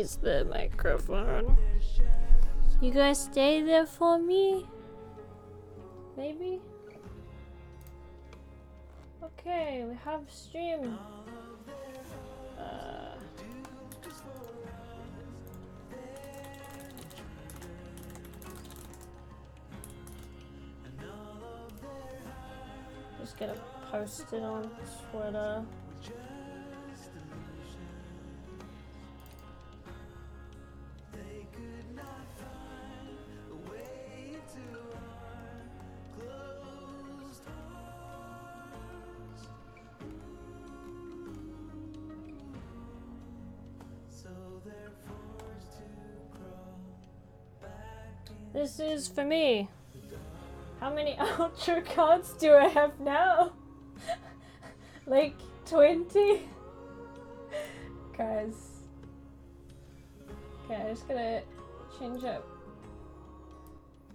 raise the microphone. You guys stay there for me? Maybe? Okay, we have stream. Just gonna post it on Twitter. This is for me. How many outro cards do I have now? Like 20? Guys. Okay, I'm just gonna change up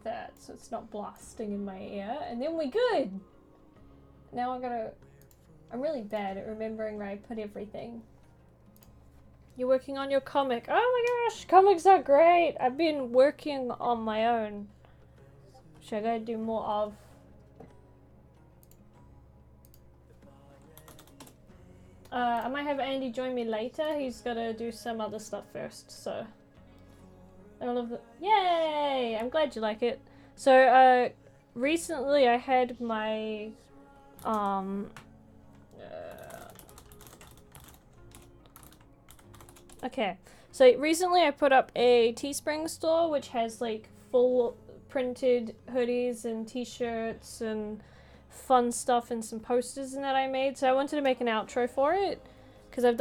that so it's not blasting in my ear, and then we're good! Now I'm really bad at remembering where I put everything. You're working on your comic. Oh my gosh, comics are great! I've been working on my own. Which I gotta do more of. I might have Andy join me later. He's gotta do some other stuff first, so. All of the yay! I'm glad you like it. So, recently I had my, okay. So recently I put up a Teespring store which has like full printed hoodies and t-shirts and fun stuff and some posters and that I made. So I wanted to make an outro for it because I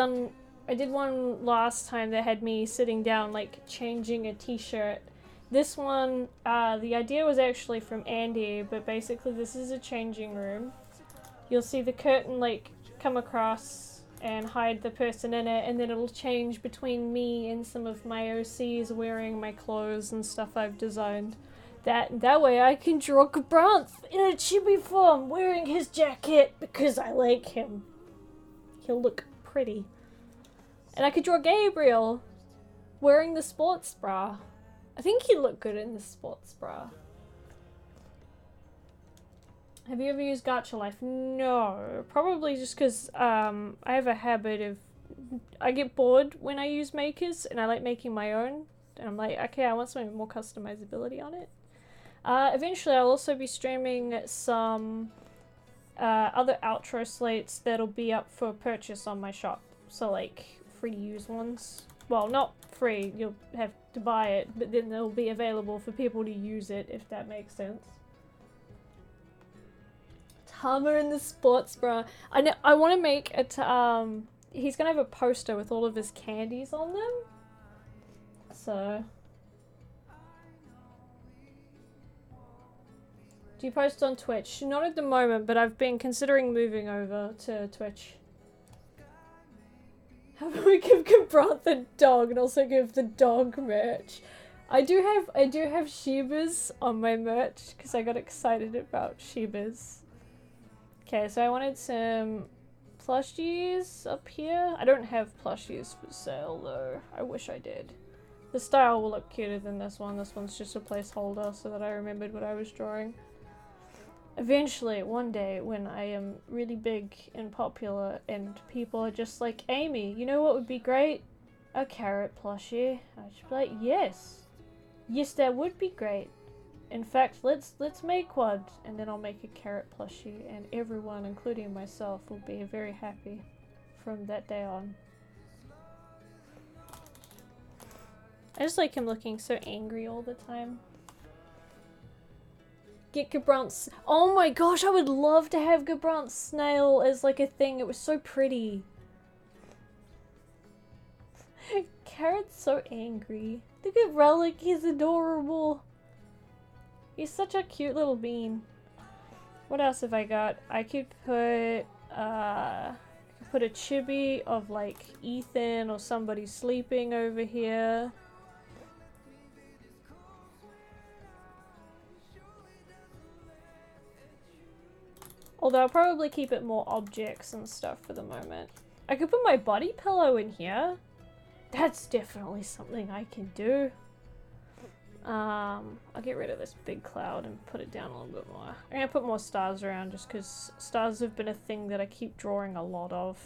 did one last time that had me sitting down like changing a t-shirt. This one, the idea was actually from Andy, but basically this is a changing room. You'll see the curtain like come across and hide the person in it, and then it'll change between me and some of my OCs wearing my clothes and stuff I've designed. That way I can draw Gabranth in a chibi form wearing his jacket because I like him. He'll look pretty. And I could draw Gabriel wearing the sports bra. I think he'd look good in the sports bra. Have you ever used Gacha Life? No. Probably just because I have a habit of... I get bored when I use makers and I like making my own. And I'm like, okay, I want some more customizability on it. Eventually I'll also be streaming some other outro slates that'll be up for purchase on my shop. So like free to use ones. Well, not free, you'll have to buy it, but then they'll be available for people to use it, if that makes sense. Tama in the sports bra. I want to make it, he's gonna have a poster with all of his candies on them. So... Do you post on Twitch? Not at the moment, but I've been considering moving over to Twitch. How about we give Gabranth the dog and also give the dog merch? I do have Shibas on my merch because I got excited about Shibas. Okay, so I wanted some plushies up here. I don't have plushies for sale though. I wish I did. The style will look cuter than this one. This one's just a placeholder so that I remembered what I was drawing. Eventually, one day, when I am really big and popular and people are just like, Amy, you know what would be great? A carrot plushie. I should be like, yes. Yes, that would be great. In fact, let's make one. And then I'll make a carrot plushie and everyone, including myself, will be very happy from that day on. I just like him looking so angry all the time. Get Gabranth's... Oh my gosh, I would love to have Gabranth's snail as like a thing. It was so pretty. Carrot's so angry. Look at Relic, he's adorable. He's such a cute little bean. What else have I got? I could put a chibi of like Ethan or somebody sleeping over here. Although I'll probably keep it more objects and stuff for the moment. I could put my body pillow in here. That's definitely something I can do. I'll get rid of this big cloud and put it down a little bit more. I'm gonna put more stars around just because stars have been a thing that I keep drawing a lot of.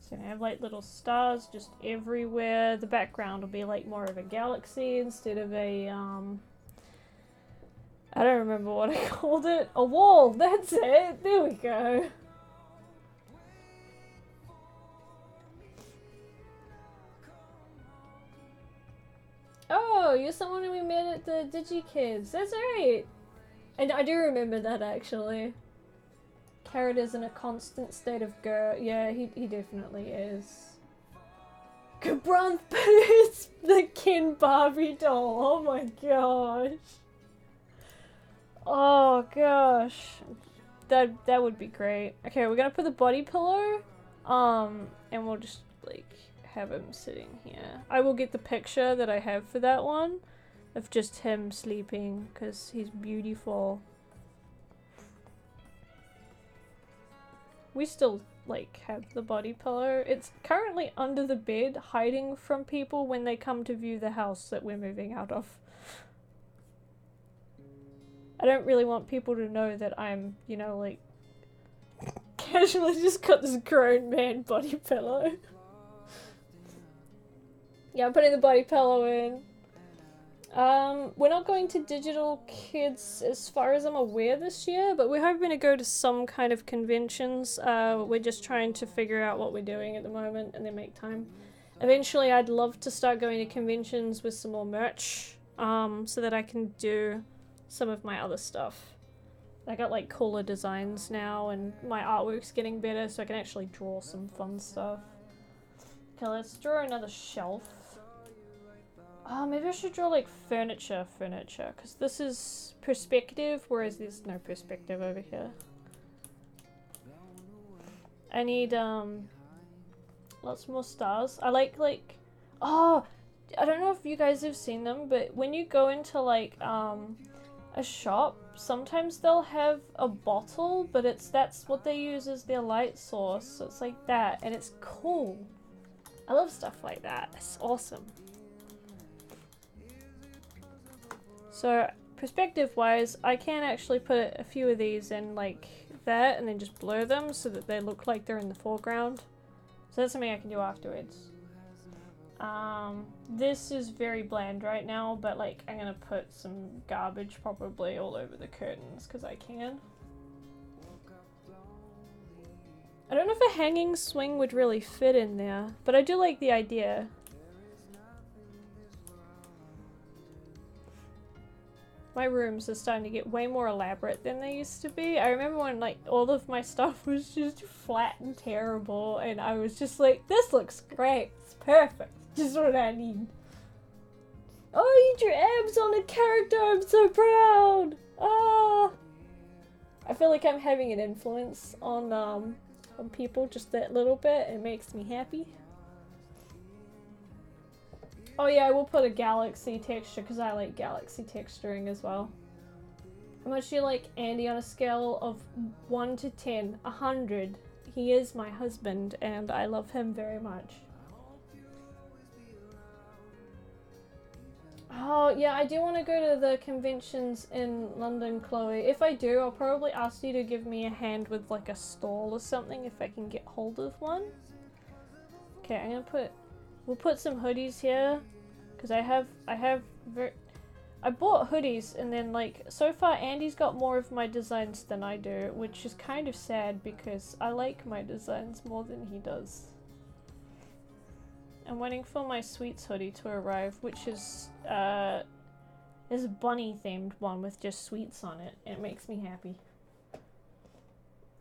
So I have like little stars just everywhere. The background will be like more of a galaxy instead of a I don't remember what I called it. A wall, that's it. There we go. Oh, you're someone we met at the DigiKids. That's right. And I do remember that actually. Carrot is in a constant state of grr. Yeah, he definitely is. Kabranth, but it's the Ken Barbie doll. Oh my gosh. Oh gosh. That would be great. Okay, we're gonna put the body pillow. And we'll just like have him sitting here. I will get the picture that I have for that one of just him sleeping because he's beautiful. We still like have the body pillow. It's currently under the bed hiding from people when they come to view the house that we're moving out of. I don't really want people to know that I'm, you know, like casually just got this grown man body pillow. Yeah, I'm putting the body pillow in. We're not going to Digital Kids as far as I'm aware this year, but we're hoping to go to some kind of conventions. We're just trying to figure out what we're doing at the moment and then make time. Eventually I'd love to start going to conventions with some more merch, so that I can do some of my other stuff. I got like cooler designs now and my artwork's getting better so I can actually draw some fun stuff. Okay, let's draw another shelf. Maybe I should draw like furniture, because this is perspective, whereas there's no perspective over here. I need, lots more stars. I like, oh, I don't know if you guys have seen them, but when you go into like, a shop, sometimes they'll have a bottle, but that's what they use as their light source, so it's like that, and it's cool. I love stuff like that, it's awesome. So, perspective-wise, I can actually put a few of these in like that and then just blur them so that they look like they're in the foreground. So that's something I can do afterwards. This is very bland right now, but like I'm gonna put some garbage probably all over the curtains because I can. I don't know if a hanging swing would really fit in there, but I do like the idea. My rooms are starting to get way more elaborate than they used to be. I remember when like all of my stuff was just flat and terrible and I was just like, this looks great, it's perfect, just what I need. Oh, you drew abs on a character, I'm so proud! Ah! I feel like I'm having an influence on people just that little bit. It makes me happy. Oh yeah, I will put a galaxy texture because I like galaxy texturing as well. How much do you like Andy on a scale of 1 to 10? 100. He is my husband and I love him very much. Oh yeah, I do want to go to the conventions in London, Chloe. If I do, I'll probably ask you to give me a hand with like a stall or something if I can get hold of one. Okay, I'm gonna put... We'll put some hoodies here, because I bought hoodies and then like, so far Andy's got more of my designs than I do, which is kind of sad because I like my designs more than he does. I'm waiting for my Sweets hoodie to arrive, which is, there's a bunny themed one with just sweets on it. It makes me happy.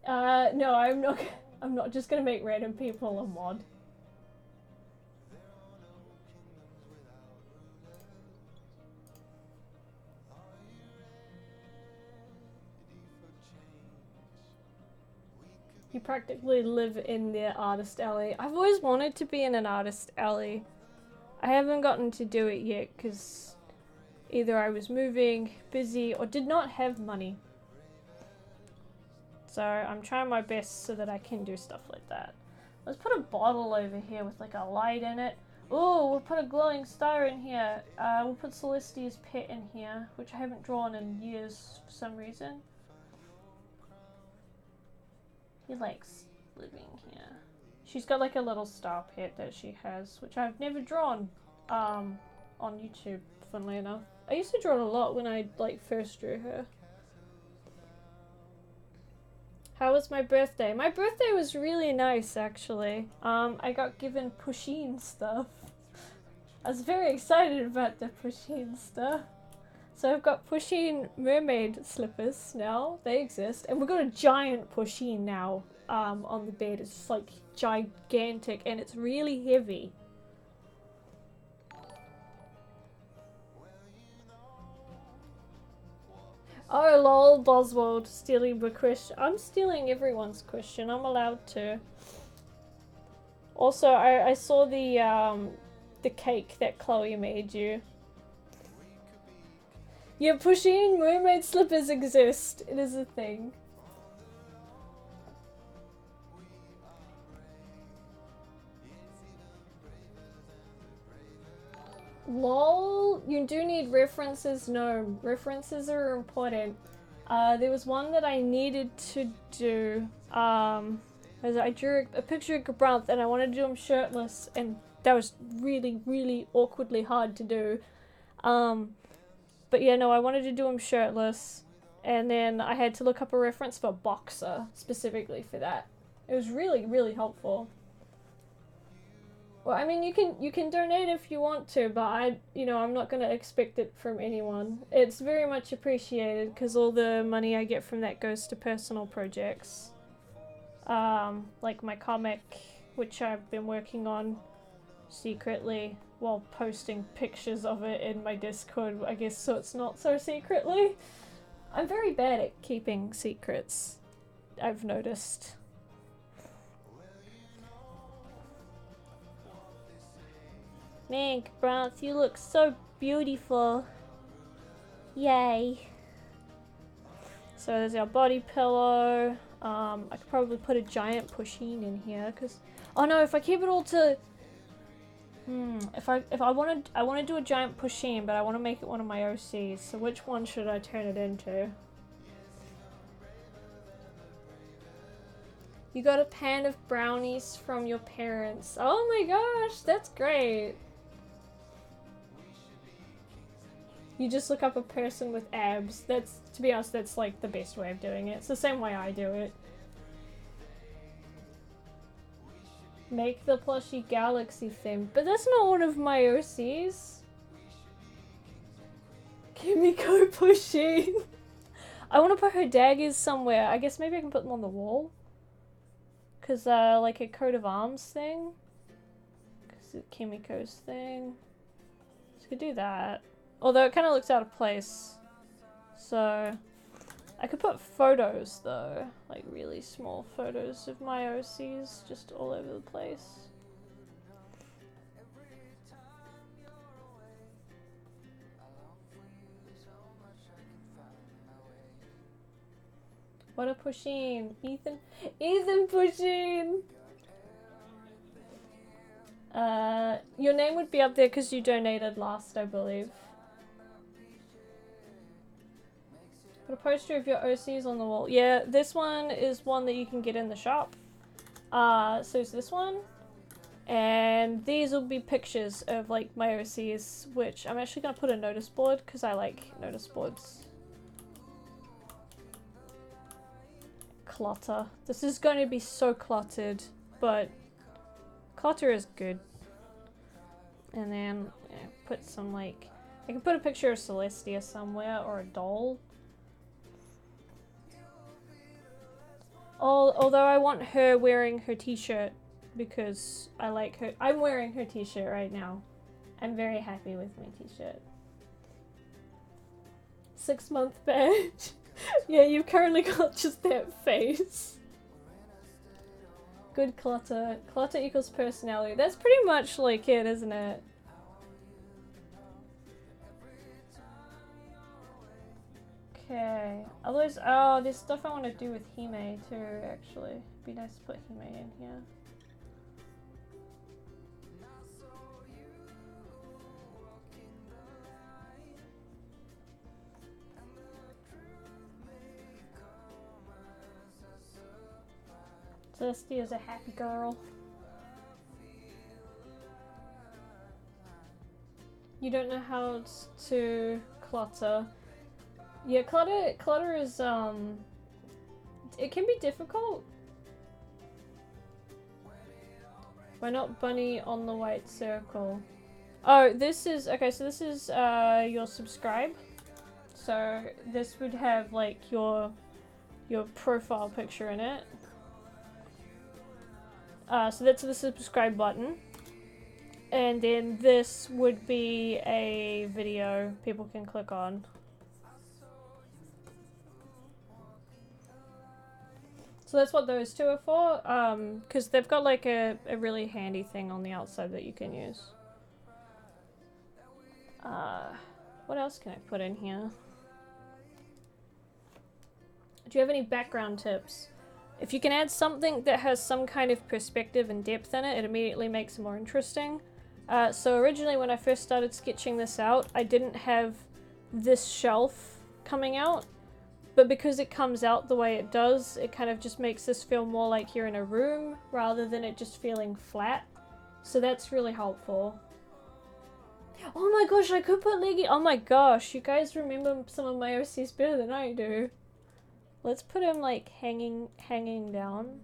No, I'm not just gonna make random people a mod. You practically live in their artist alley. I've always wanted to be in an artist alley. I haven't gotten to do it yet because either I was moving, busy, or did not have money. So I'm trying my best so that I can do stuff like that. Let's put a bottle over here with like a light in it. Oh, we'll put a glowing star in here. We'll put Celestia's pet in here, which I haven't drawn in years for some reason. He likes living here. She's got like a little star pet that she has, which I've never drawn on YouTube, funnily enough. I used to draw it a lot when I like first drew her. How was my birthday? My birthday was really nice, actually. I got given Pusheen stuff. I was very excited about the Pusheen stuff. So I've got Pusheen mermaid slippers now. They exist. And we've got a giant Pusheen now on the bed. It's like gigantic and it's really heavy. Oh lol, Boswald stealing the question. I'm stealing everyone's question. I'm allowed to. Also, I saw the cake that Chloe made you. Yeah, Pusheen mermaid slippers exist. It is a thing. LOL, you do need references. No, references are important. There was one that I needed to do. As I drew a picture of Gabranth and I wanted to do him shirtless, and that was really, really awkwardly hard to do. But yeah, no, I wanted to do him shirtless, and then I had to look up a reference for boxer specifically for that. It was really, really helpful. Well, I mean, you can donate if you want to, but I'm not gonna expect it from anyone. It's very much appreciated because all the money I get from that goes to personal projects, like my comic, which I've been working on secretly while posting pictures of it in my Discord, I guess, so it's not so secretly. I'm very bad at keeping secrets, I've noticed. Man, Gabranth, you look so beautiful. Yay. So there's our body pillow. I could probably put a giant Pusheen in here, because... Oh no, if I keep it all to... If I want to do a giant Pusheen, but I want to make it one of my OCs, so which one should I turn it into? You got a pan of brownies from your parents. Oh my gosh, that's great. You just look up a person with abs. That's, to be honest, that's like the best way of doing it. It's the same way I do it. Make the plushie galaxy theme. But that's not one of my OCs. Kimiko Pusheen. I want to put her daggers somewhere. I guess maybe I can put them on the wall. Because, like a coat of arms thing. Because it's Kimiko's thing. So I could do that. Although it kind of looks out of place. So I could put photos though. Like really small photos of my OCs just all over the place. What a Pusheen. Ethan Pusheen! Your name would be up there because you donated last, I believe. Put a poster of your OCs on the wall. Yeah, this one is one that you can get in the shop. So it's this one. And these will be pictures of like my OCs, which I'm actually going to put a notice board because I like notice boards. Clutter. This is going to be so cluttered, but clutter is good. And then put some like... I can put a picture of Celestia somewhere or a doll. Although I want her wearing her t-shirt because I like her. I'm wearing her t-shirt right now. I'm very happy with my t-shirt. 6-month badge. Yeah, you've currently got just that face. Good clutter. Clutter equals personality. That's pretty much like it, isn't it? Okay. Otherwise, oh, there's stuff I want to do with Hime too, actually. It'd be nice to put Hime in here. Celestia is a happy girl. You don't know how to clutter. Yeah, clutter is, it can be difficult. Why not bunny on the white circle? Oh, this is, okay, so this is, your subscribe. So this would have, like, your profile picture in it. So that's the subscribe button. And then this would be a video people can click on. So that's what those two are for, because they've got like a really handy thing on the outside that you can use. What else can I put in here? Do you have any background tips? If you can add something that has some kind of perspective and depth in it, it immediately makes it more interesting. So originally when I first started sketching this out, I didn't have this shelf coming out. But because it comes out the way it does, it kind of just makes this feel more like you're in a room rather than it just feeling flat. So that's really helpful. Oh my gosh, I could put Leggy. Oh my gosh, you guys remember some of my OCs better than I do. Let's put him like hanging down.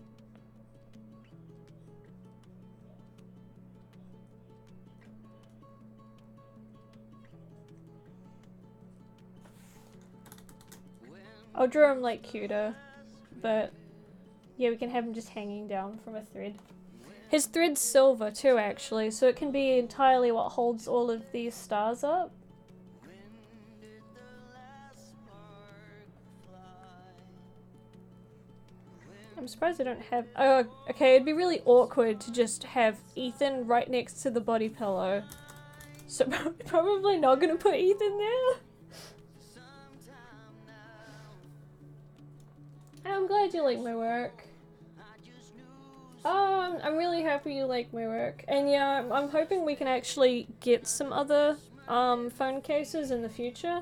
I'll draw him like cuter, but yeah, we can have him just hanging down from a thread. His thread's silver too, actually, so it can be entirely what holds all of these stars up. I'm surprised I don't have... Oh, okay, it'd be really awkward to just have Ethan right next to the body pillow. So probably not gonna put Ethan there. I'm glad you like my work. I'm really happy you like my work. And yeah, I'm hoping we can actually get some other phone cases in the future.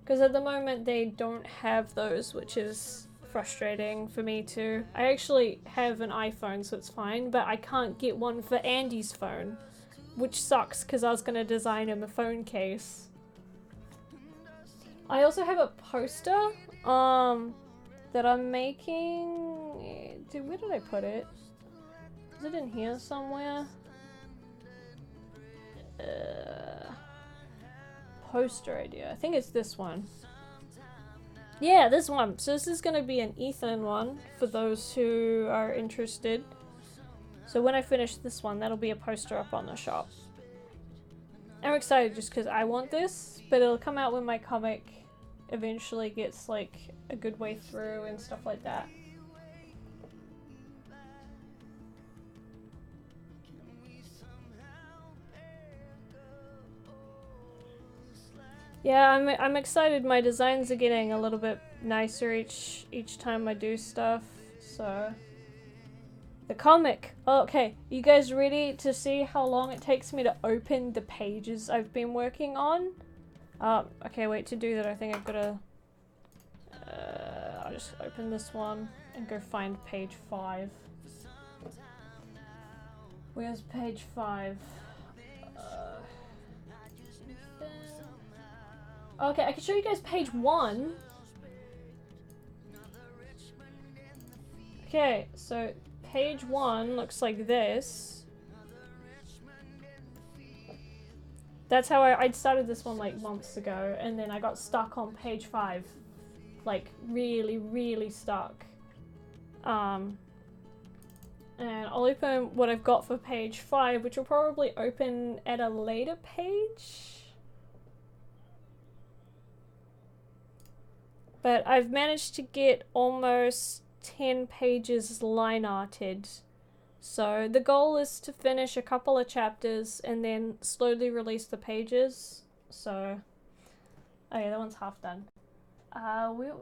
Because at the moment they don't have those, which is frustrating for me too. I actually have an iPhone, so it's fine, but I can't get one for Andy's phone. Which sucks, because I was going to design him a phone case. I also have a poster, that I'm making. Dude, where did I put it? Is it in here somewhere? Poster idea. I think it's this one. Yeah, this one. So this is gonna be an Ethan one for those who are interested. So when I finish this one, that'll be a poster up on the shop. I'm excited just because I want this, but it'll come out when my comic eventually gets like a good way through and stuff like that. Yeah, I'm excited. My designs are getting a little bit nicer each time I do stuff. So the comic. Oh, okay, you guys ready to see how long it takes me to open the pages I've been working on? Okay, wait, to do that I think I've got to I'll just open this one and go find page 5. Where's page 5? Okay, I can show you guys page 1. Okay, so page 1 looks like this. That's how I started this one like months ago, and then I got stuck on page 5. Like really stuck. And I'll open what I've got for page 5, which will probably open at a later page. But I've managed to get almost 10 pages line arted. So the goal is to finish a couple of chapters and then slowly release the pages. So, oh yeah, that one's half done.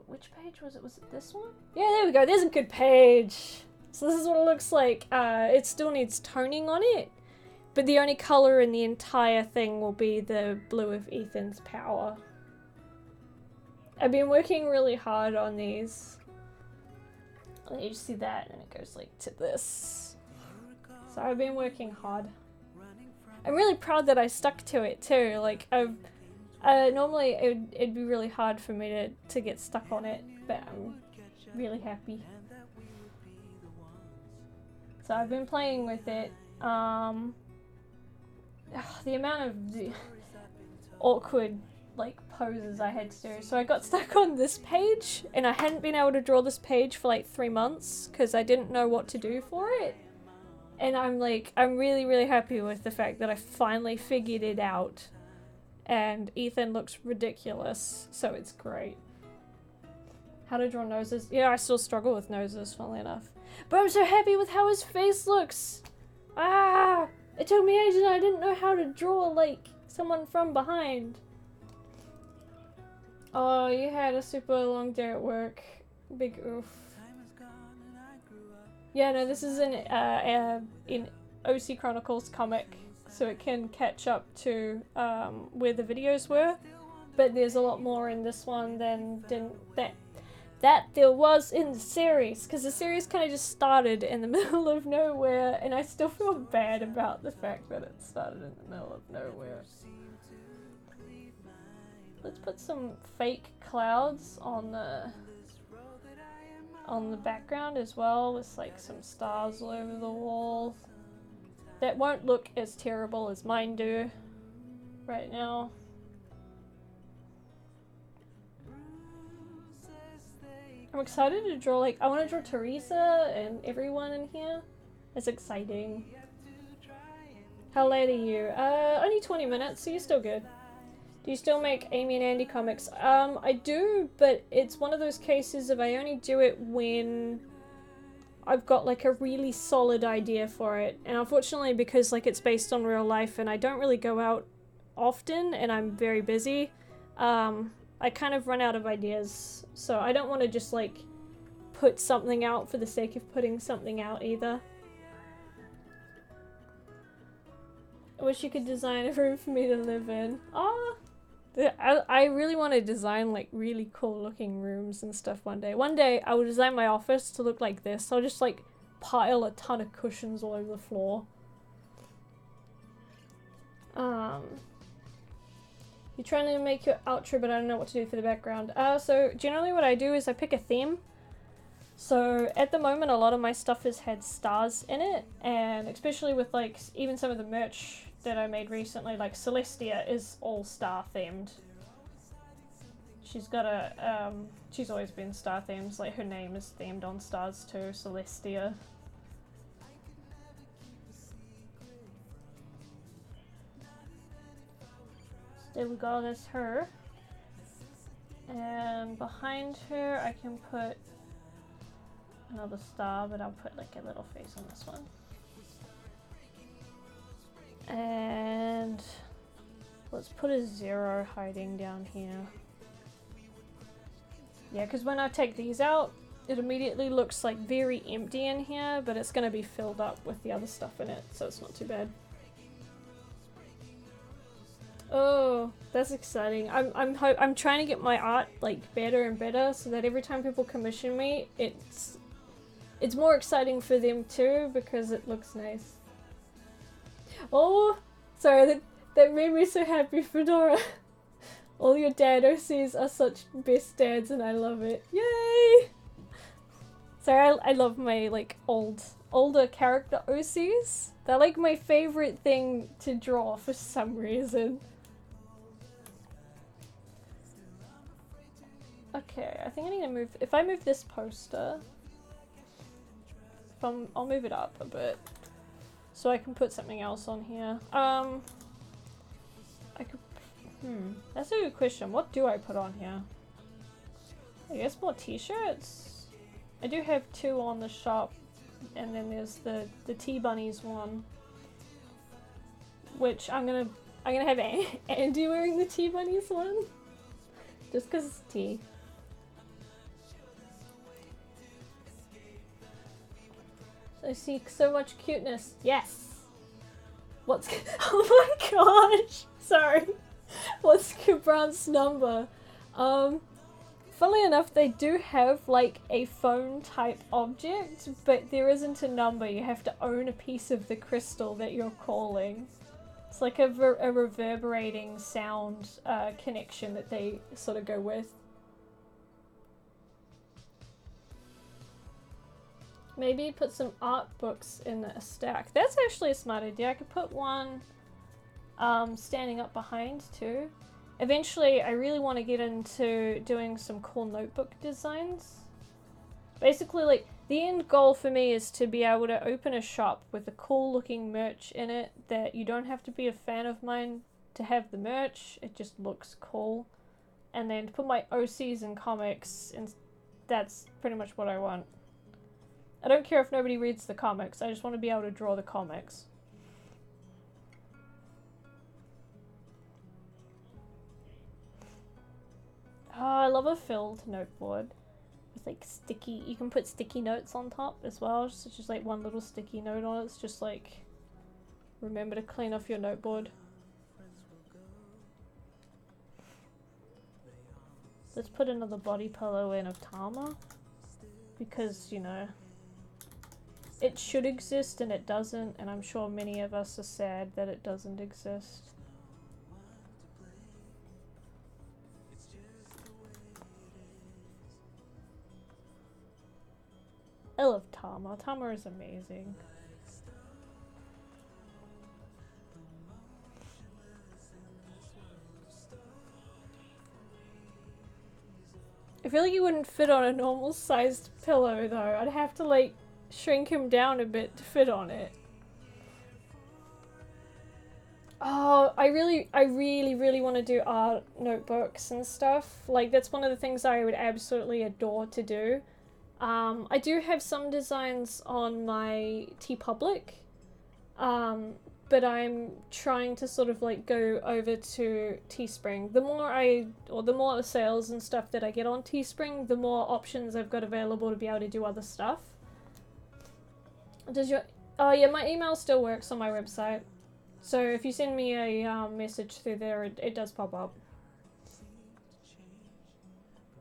Which page was it? Was it this one? Yeah, there we go. There's a good page. So this is what it looks like. It still needs toning on it, but the only color in the entire thing will be the blue of Ethan's power. I've been working really hard on these. And you just see that, and it goes like to this. So I've been working hard. I'm really proud that I stuck to it too. Like normally it'd be really hard for me to get stuck on it, but I'm really happy. So I've been playing with it. The amount of awkward like poses I had to do. So I got stuck on this page, and I hadn't been able to draw this page for like 3 months because I didn't know what to do for it. And I'm really, really happy with the fact that I finally figured it out. And Ethan looks ridiculous, so it's great. How to draw noses. Yeah, I still struggle with noses, funnily enough. But I'm so happy with how his face looks! Ah! It took me ages and I didn't know how to draw, like, someone from behind. Oh, you had a super long day at work. Big oof. Yeah, no, this is in OC Chronicles comic, so it can catch up to where the videos were. But there's a lot more in this one than that there was in the series, because the series kind of just started in the middle of nowhere, and I still feel bad about the fact that it started in the middle of nowhere. Let's put some fake clouds on the background as well, with like some stars all over the wall. That won't look as terrible as mine do right now. I'm excited to draw, like, I want to draw Teresa and everyone in here. It's exciting. How late are you? Only 20 minutes, so you're still good. Do you still make Amy and Andy comics? I do, but it's one of those cases of I only do it when I've got like a really solid idea for it. And unfortunately, because like it's based on real life and I don't really go out often and I'm very busy, I kind of run out of ideas. So I don't want to just like put something out for the sake of putting something out either. I wish you could design a room for me to live in. Ah! I really want to design like really cool looking rooms and stuff one day. One day I will design my office to look like this. I'll just like pile a ton of cushions all over the floor. You're trying to make your outro, but I don't know what to do for the background. So generally what I do is I pick a theme. So at the moment a lot of my stuff has had stars in it, and especially with like even some of the merch that I made recently, like Celestia is all star themed. She's got a, she's always been star themed, like her name is themed on stars too, Celestia. So there we go, that's her. And behind her I can put another star, but I'll put like a little face on this one. And let's put a 0 hiding down here. Yeah, because when I take these out, it immediately looks like very empty in here, but it's going to be filled up with the other stuff in it, so it's not too bad. Oh, that's exciting. I'm trying to get my art like better and better, so that every time people commission me, it's more exciting for them too, because it looks nice. Oh, sorry, that made me so happy, Fedora. All your dad OCs are such best dads and I love it. Yay! Sorry, I love my like older character OCs. They're like my favorite thing to draw for some reason. Okay, I think I need to move, if I move this poster, I'll move it up a bit. So I can put something else on here. I could, that's a good question. What do I put on here? I guess more t-shirts? I do have 2 on the shop, and then there's the Tea Bunnies one, which I'm gonna have Andy wearing the Tea Bunnies one, just because it's tea. I see so much cuteness. Yes. What's oh my gosh. Sorry. What's Cabran's number? Funnily enough, they do have like a phone type object, but there isn't a number. You have to own a piece of the crystal that you're calling. It's like a reverberating sound connection that they sort of go with. Maybe put some art books in a stack. That's actually a smart idea. I could put one standing up behind too. Eventually, I really want to get into doing some cool notebook designs. Basically, like, the end goal for me is to be able to open a shop with a cool looking merch in it that you don't have to be a fan of mine to have the merch. It just looks cool. And then to put my OCs and comics, and that's pretty much what I want. I don't care if nobody reads the comics. I just want to be able to draw the comics. Oh, I love a filled noteboard with like sticky. You can put sticky notes on top as well. So it's just like one little sticky note on it. It's just like, remember to clean off your noteboard. Let's put another body pillow in of Tama. Because, you know, it should exist and it doesn't. And I'm sure many of us are sad that it doesn't exist. I love Tama. Tama is amazing. I feel like he wouldn't fit on a normal sized pillow though. I'd have to like shrink him down a bit to fit on it. Oh, I really want to do art notebooks and stuff. Like, that's one of the things I would absolutely adore to do. I do have some designs on my TeePublic, but I'm trying to sort of like go over to Teespring. The more sales and stuff that I get on Teespring, the more options I've got available to be able to do other stuff. Oh yeah, my email still works on my website. So if you send me a message through there, it does pop up.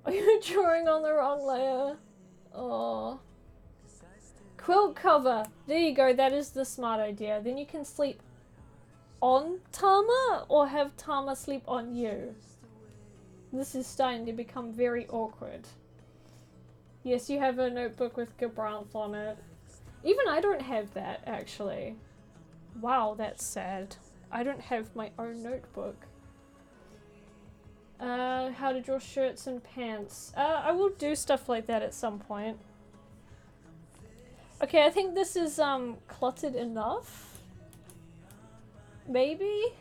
Are you drawing on the wrong layer? Oh. Quilt cover. There you go. That is the smart idea. Then you can sleep on Tama or have Tama sleep on you. This is starting to become very awkward. Yes, you have a notebook with Gabranth on it. Even I don't have that, actually. Wow, that's sad. I don't have my own notebook. How to draw shirts and pants. I will do stuff like that at some point. Okay, I think this is, cluttered enough. Maybe?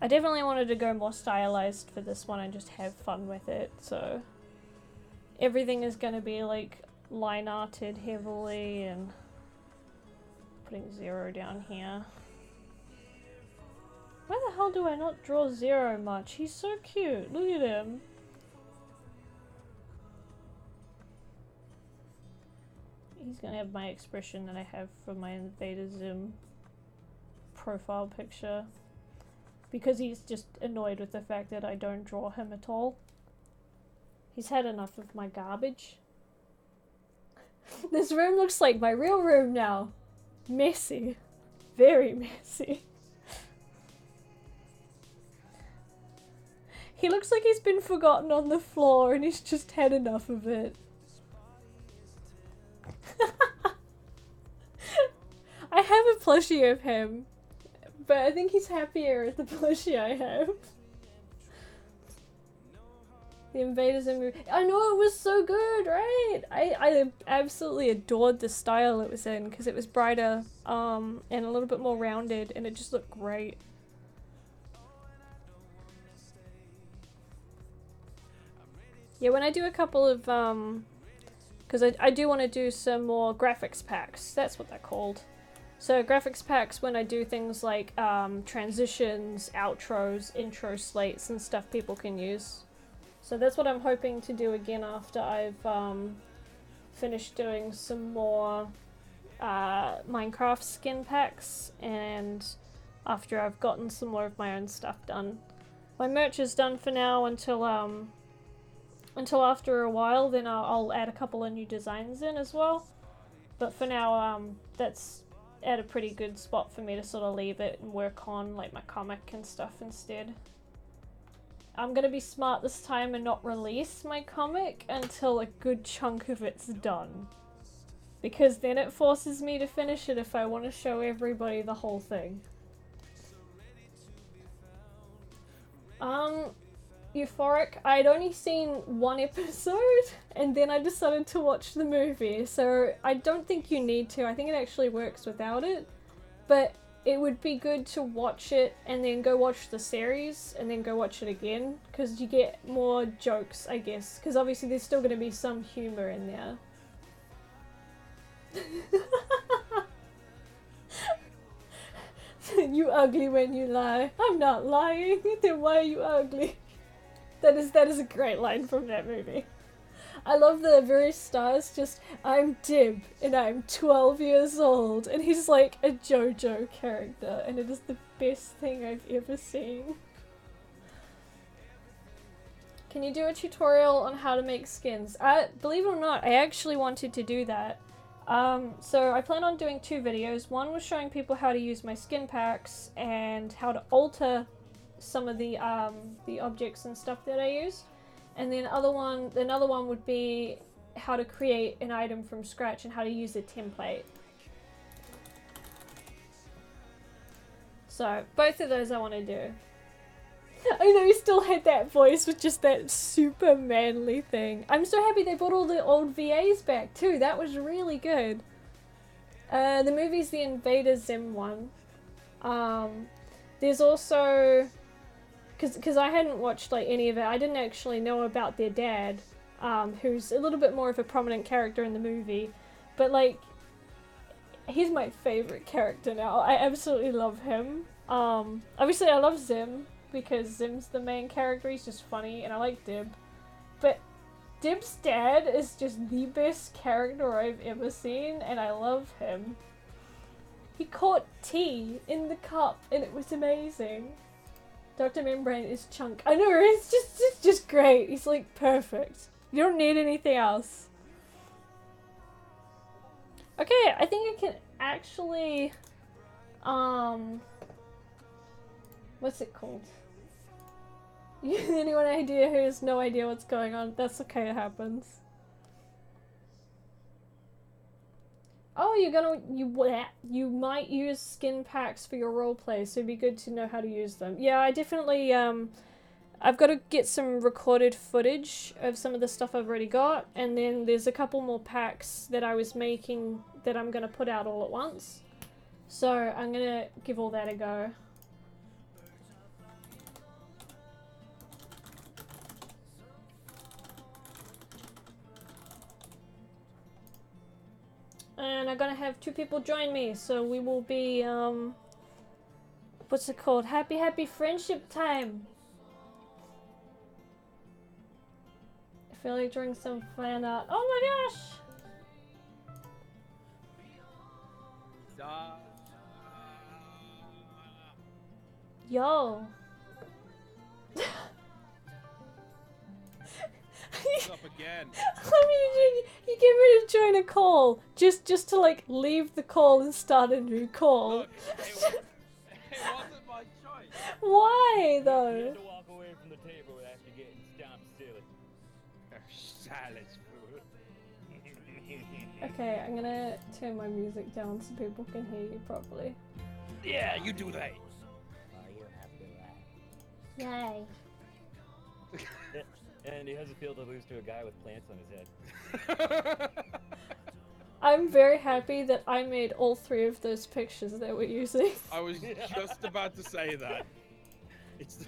I definitely wanted to go more stylized for this one and just have fun with it, so... Everything is gonna be, like, line arted heavily and... Putting Zero down here. Why the hell do I not draw Zero much? He's so cute. Look at him. He's gonna have my expression that I have for my Invader Zim profile picture. Because he's just annoyed with the fact that I don't draw him at all. He's had enough of my garbage. This room looks like my real room now. Messy. Very messy. He looks like he's been forgotten on the floor and he's just had enough of it. I have a plushie of him, but I think he's happier with the plushie I have. The Invaders and I know, it was so good, right? I absolutely adored the style it was in because it was brighter and a little bit more rounded and it just looked great. Yeah, when I do a couple of because I do want to do some more graphics packs. That's what they're called. So graphics packs when I do things like transitions, outros, intro slates and stuff people can use. So that's what I'm hoping to do again after I've finished doing some more Minecraft skin packs and after I've gotten some more of my own stuff done. My merch is done for now until after a while, then I'll add a couple of new designs in as well. But for now, that's at a pretty good spot for me to sort of leave it and work on like my comic and stuff instead. I'm gonna be smart this time and not release my comic until a good chunk of it's done. Because then it forces me to finish it if I want to show everybody the whole thing. Euphoric, I'd only seen one episode and then I decided to watch the movie, so I don't think you need to. I think it actually works without it, but it would be good to watch it and then go watch the series and then go watch it again, because you get more jokes, I guess, because obviously there's still going to be some humor in there. You ugly when you lie. I'm not lying. Then why are you ugly? That is a great line from that movie. I love the very stars just, I'm Dib and I'm 12 years old, and he's like a JoJo character, and it is the best thing I've ever seen. Can you do a tutorial on how to make skins? Believe it or not, I actually wanted to do that. So I plan on doing 2 videos. One was showing people how to use my skin packs and how to alter some of the objects and stuff that I use. And then another one would be how to create an item from scratch and how to use a template. So both of those I want to do. I know you still had that voice with just that super manly thing. I'm so happy they brought all the old VAs back too. That was really good. The movie's the Invader Zim one. There's also, because I hadn't watched like any of it, I didn't actually know about their dad, who's a little bit more of a prominent character in the movie, but like, he's my favorite character now. I absolutely love him. Obviously I love Zim, because Zim's the main character, he's just funny, and I like Dib. But Dib's dad is just the best character I've ever seen, and I love him. He caught tea in the cup, and it was amazing. Dr. Membrane is Chunk. I know, it's just great. He's like perfect. You don't need anything else. Okay, I think I can actually, what's it called? Anyone idea who has no idea what's going on? That's okay, it happens. Oh, you might use skin packs for your roleplay, so it'd be good to know how to use them. Yeah, I definitely, I've got to get some recorded footage of some of the stuff I've already got, and then there's a couple more packs that I was making that I'm gonna put out all at once. So I'm gonna give all that a go. And I'm gonna have 2 people join me, so we will be, what's it called? Happy friendship time! I feel like drawing some fan art. Oh my gosh! Yo! Up again. I mean, you get ready to join a call just to like leave the call and start a new call. Look, it wasn't my choice. Why though? You had to walk away from the table after getting stomped silly. Silence, fool. Okay, I'm gonna turn my music down so people can hear you properly. Yeah, you do that. Yay. And he has a feel to lose to a guy with plants on his head. I'm very happy that I made all 3 of those pictures that we're using. I was just about to say that. It's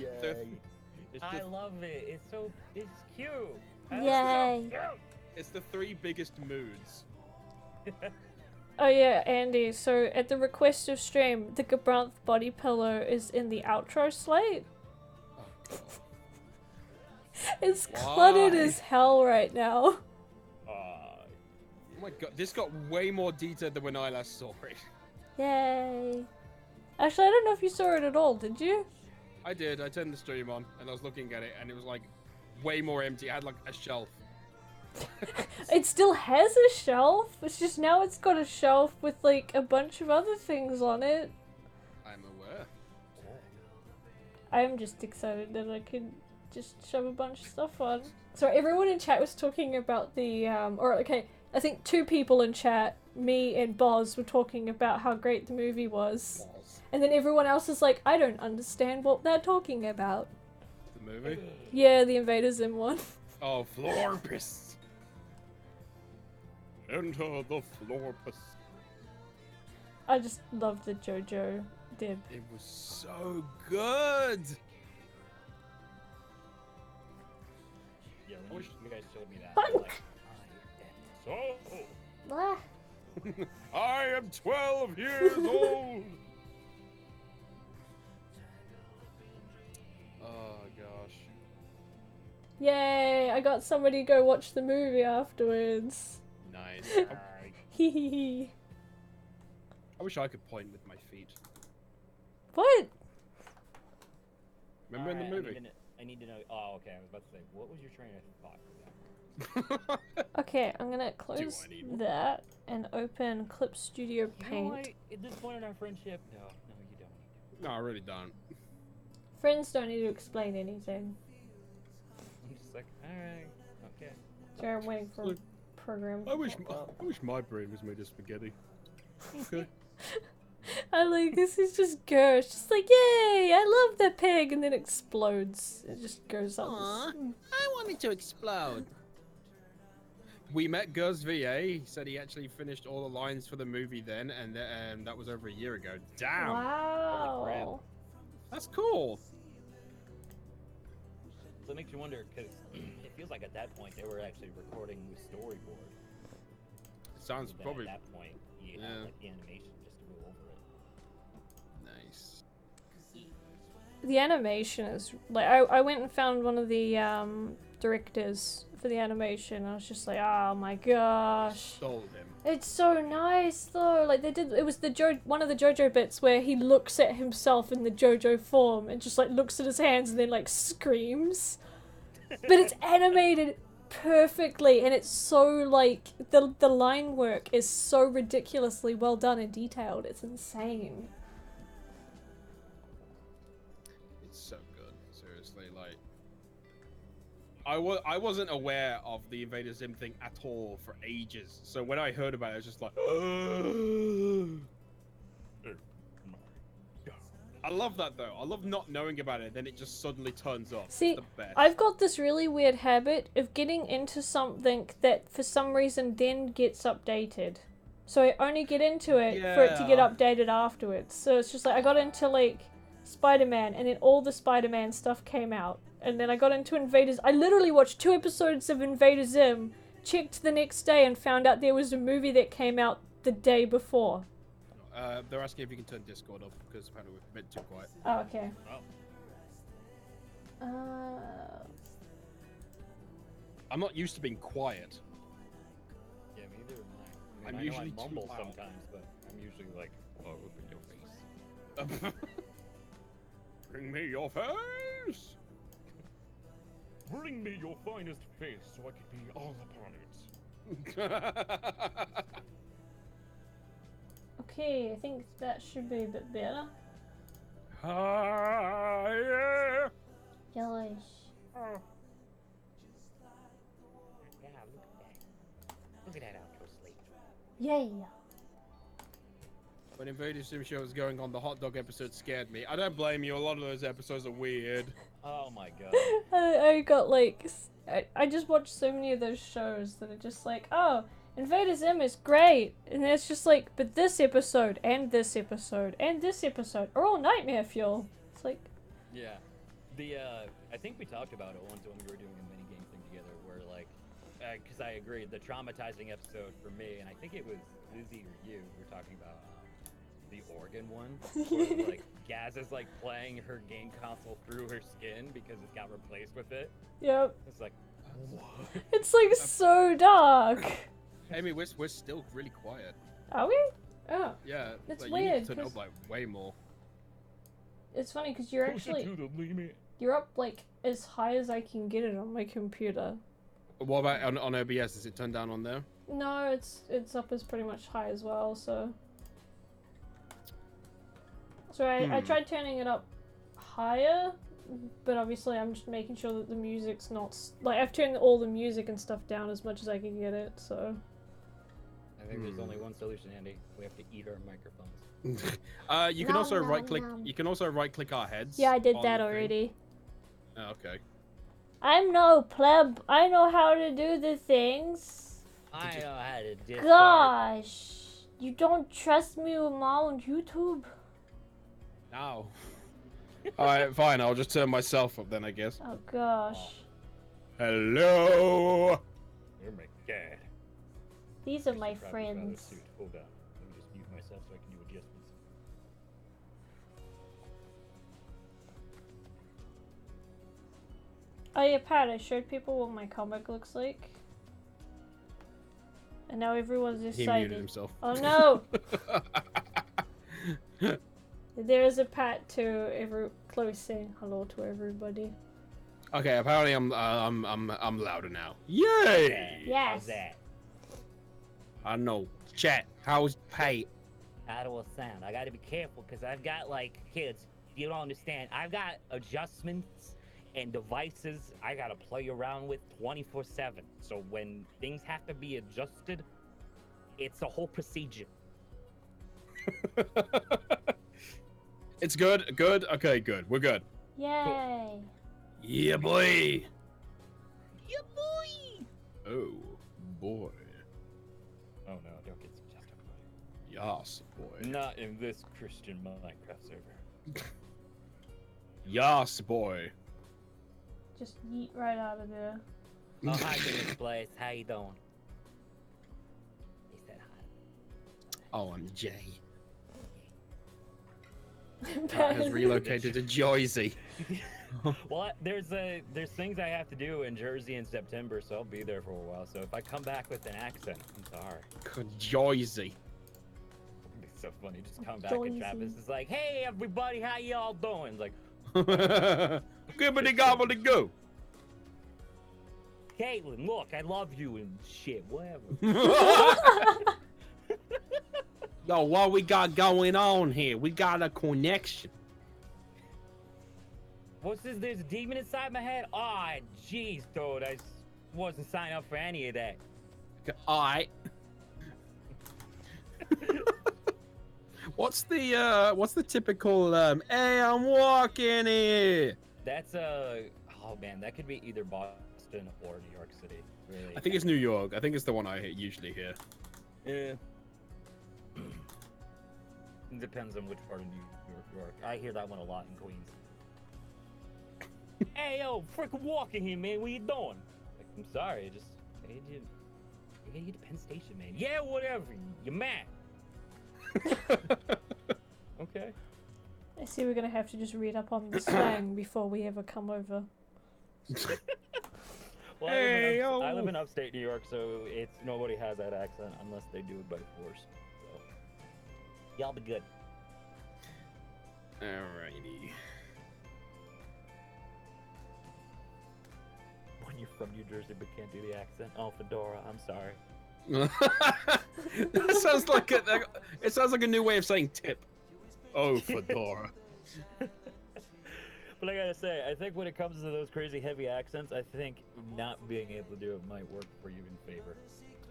I love it. It's cute. Yay. It's the 3 biggest moods. Oh yeah, Andy, so at the request of stream, the Gabranth body pillow is in the outro slate. It's cluttered as hell right now. Oh my god, this got way more detailed than when I last saw it. Yay. Actually, I don't know if you saw it at all, did you? I did. I turned the stream on and I was looking at it, and it was like way more empty. I had like a shelf. It still has a shelf. It's just now it's got a shelf with like a bunch of other things on it. I'm aware. I'm just excited that I could just shove a bunch of stuff on. So everyone in chat was talking about the I think 2 people in chat, me and Boz, were talking about how great the movie was. And then everyone else is like, I don't understand what they're talking about. The movie? Yeah, the Invader Zim one. Oh, Florpus. Enter the Florpus. I just love the JoJo dib. It was so good. Yeah, when you guys showed me that, Fuck. I was like, so. Ah. I am 12 years old. Oh gosh. Yay, I got somebody to go watch the movie afterwards. Nice. Hee hee hee. I wish I could point with my feet. What? Remember in the Alright, movie? I need to know. Oh, okay. I was about to say, what was your train of thought for that? Okay, I'm gonna close I need one? that and open Clip Studio You know Paint. what? At this point in our friendship, no, you don't. No, I really don't. Friends don't need to explain anything. I'm just like, alright, okay. Sorry, I'm waiting for a Look, program. to I wish pop up. my brain was made of spaghetti. Okay. I like this is just Gersh, just like yay! I love the pig, and then explodes. It just goes up. Aw, I wanted to explode. We met Gus VA. He said he actually finished all the lines for the movie then, and that was over a year ago. Damn. Wow. That's cool. So it makes you wonder, because it feels like at that point they were actually recording the storyboard. It sounds Then probably at that point, you yeah. have like the animation just to go over it. nice. The animation is like I went and found one of the directors for the animation. I was just like, oh my gosh. Stole him. It's so nice though. Like they did, it was the one of the JoJo bits where he looks at himself in the JoJo form and just like looks at his hands and then like screams. But it's animated perfectly, and it's so like the line work is so ridiculously well done and detailed. It's insane. It's so good. Seriously, like I wasn't aware of the Invader Zim thing at all for ages. So when I heard about it, I was just like, I love that though. I love not knowing about it, then it just suddenly turns up. See, It's the best. I've got this really weird habit of getting into something that for some reason then gets updated. So I only get into it for it to get Yeah. updated afterwards. So it's just like I got into like Spider-Man, and then all the Spider-Man stuff came out. And then I got into Invaders. I literally watched 2 episodes of Invader Zim, checked the next day and found out there was a movie that came out the day before. They're asking if you can turn Discord off because apparently we're a bit too quiet. Oh, okay. Oh. I'm not used to being quiet. Yeah, me either am I. I'm I know usually I too mumble loud. sometimes, but I'm usually like, oh, open your face. Bring me your face. Bring me your finest face so I can be all upon it. Okay, I think that should be a bit better. Yeah. Yellowish. Oh. Yeah, look at that. Look at that outro Slate. Yay! When Invader Sim Show was going on, the hot dog episode scared me. I don't blame you. A lot of those episodes are weird. Oh my god. I got like I just watched so many of those shows that are just like, oh, Invader Zim is great, and it's just like, but this episode and this episode and this episode are all nightmare fuel. It's like, Yeah. I think we talked about it once when we were doing a mini game thing together, where like, because I agree, the traumatizing episode for me, and I think it was Lizzie or you, we were talking about the organ one, where like Gaz is like playing her game console through her skin because it got replaced with it. yep. It's like, what? It's like so dark. Amy, we're still really quiet. Are we? Oh, Yeah. That's like, you need weird, to turn it 'cause- up like way more. it's funny because you're up like as high as I can get it on my computer. What about on OBS? Is it turned down on there? No, it's up as pretty much high as well. So I tried turning it up higher, but obviously I'm just making sure that the music's not like I've turned all the music and stuff down as much as I can get it. So I think there's only one solution, Andy. We have to eat our microphones. You can also right click. You can also right click our heads. yeah, I did on that the thing. already. Oh, okay. I'm no pleb. I know how to do the things. I know how to discard. Gosh, you don't trust me with my own YouTube? No. Alright, fine. I'll just turn myself up then, I guess. Oh gosh. Hello. Oh my god. These are my I should probably follow friends. suit. Hold on. Let me just mute myself so I can do adjustments. Oh yeah, Pat, I showed people what my comic looks like. And now everyone's He excited. muted himself. Oh no! There is a Pat to Chloe saying hello to everybody. Okay, apparently I'm louder now. Yay! Yes. How's that? I know. Chat. How's Pate? How do it sound? I gotta be careful because I've got like kids. You don't understand. I've got adjustments and devices I gotta play around with 24/7. So when things have to be adjusted, it's a whole procedure. It's good. Good. Okay, good. We're good. Yay! Yeah, boy. Yeah, boy. Oh, boy. Oh no! Don't get suggestive. Yas, boy. Not in this Christian Minecraft server. Yas, boy. Just yeet right out of there. Oh, hi, Goodness Blaze. How you doing? He said hi. Oh, I'm Jay. Pat Pat has relocated to Jersey. Well, there's things I have to do in Jersey in September, so I'll be there for a while. So if I come back with an accent, I'm sorry. Jersey. It's so funny. Just come back and Travis is like, "Hey, everybody, how y'all doing?" It's like, Gibbity gobbledy goo. Caitlin, look, I love you and shit, whatever. Yo, what we got going on here? We got a connection. What's this? There's a demon inside my head? Aw, jeez, dude, I wasn't signed up for any of that. Alright. What's the typical hey, I'm walking here? That's oh man, that could be either Boston or New York City. Really. I think it's New York. I think it's the one I usually hear. Yeah. It depends on which part of New York. I hear that one a lot in Queens. Hey yo, freaking walking here, man. What you doing? Like, I'm sorry, I need you to Penn Station, man. Yeah, whatever. You're mad. Okay. I see we're gonna have to just read up on the slang before we ever come over. Well, Hey, I live in upstate New York, so nobody has that accent unless they do it by force. So y'all be good. Alrighty. When you're from New Jersey but can't do the accent, oh Fedora, I'm sorry. That sounds like it sounds like a new way of saying tip. Oh, fedora. But I gotta say, I think when it comes to those crazy heavy accents, I think not being able to do it might work for you in favor.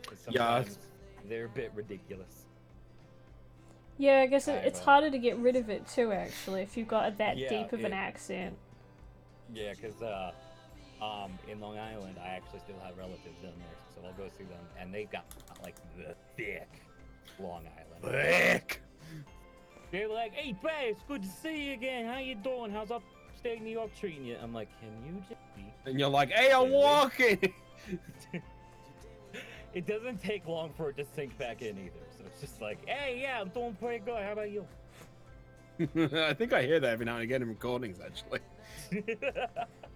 'Cause sometimes they're a bit ridiculous. Yeah, I guess it's harder to get rid of it too, actually, if you've got that deep of an accent. Yeah, because in Long Island, I actually still have relatives down there, so I'll go see them, and they've got like the thick Long Island. Thick. They're like, "Hey, Pat, it's good to see you again. How you doing? How's upstate New York treating you?" I'm like, "Can you just be?" And you're like, hey, I'm walking. It doesn't take long for it to sink back in either. So it's just like, "Hey, yeah, I'm doing pretty good. How about you?" I think I hear that every now and again in recordings, actually.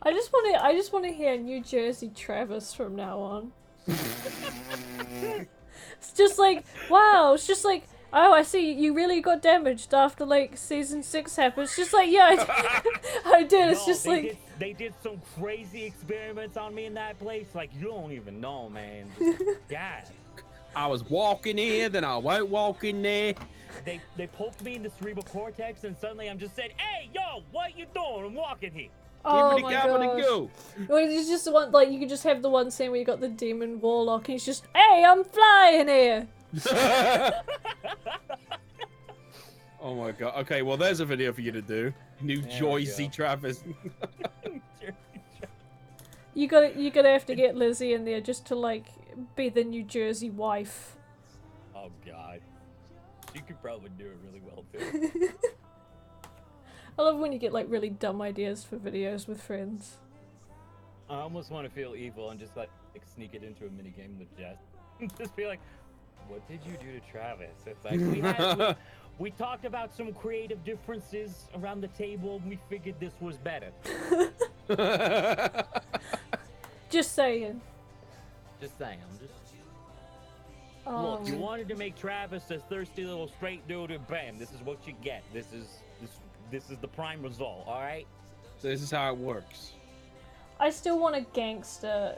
I just want to hear New Jersey Travis from now on. It's just like, wow, it's just like, Oh, I see. You really got damaged after like season 6 happened. It's just like, yeah, I did. It's just like they did some crazy experiments on me in that place. Like you don't even know, man. God. I was walking here, then I won't walk in there. They poked me in the cerebral cortex, and suddenly I'm just saying, "Hey, yo, what you doing? I'm walking here." oh Give me my the gavel to gosh. go. Well, it's just the one, like, you could just have the one scene where you got the demon warlock and he's just, hey, I'm flying here. Oh my god. Okay, well, there's a video for you to do. New Joycey Travis. You're gonna have to get Lizzie in there just to, like, be the New Jersey wife. Oh god, she could probably do it really well too. I love when you get, like, really dumb ideas for videos with friends. I almost want to feel evil and just like sneak it into a mini game with Jess. Just be like, "What did you do to Travis?" It's like we talked about some creative differences around the table, and we figured this was better. Just saying. Just saying. Just Oh. look. You wanted to make Travis a thirsty little straight dude, and bam, this is what you get. This is the prime result. All right. So this is how it works. I still want a gangster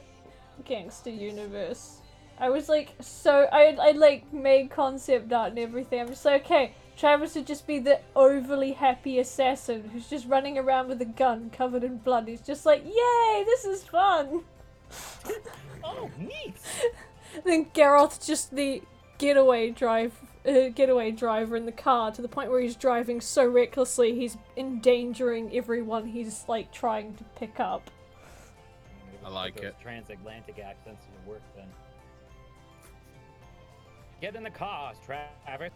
universe. I was like, so I like made concept art and everything. I'm just like, okay, Travis would just be the overly happy assassin who's just running around with a gun covered in blood. He's just like, yay, this is fun. Oh, neat. Then Gareth's just the getaway driver in the car, to the point where he's driving so recklessly he's endangering everyone he's like trying to pick up. I like those it. Transatlantic accents would work then. Get in the cars, Travis.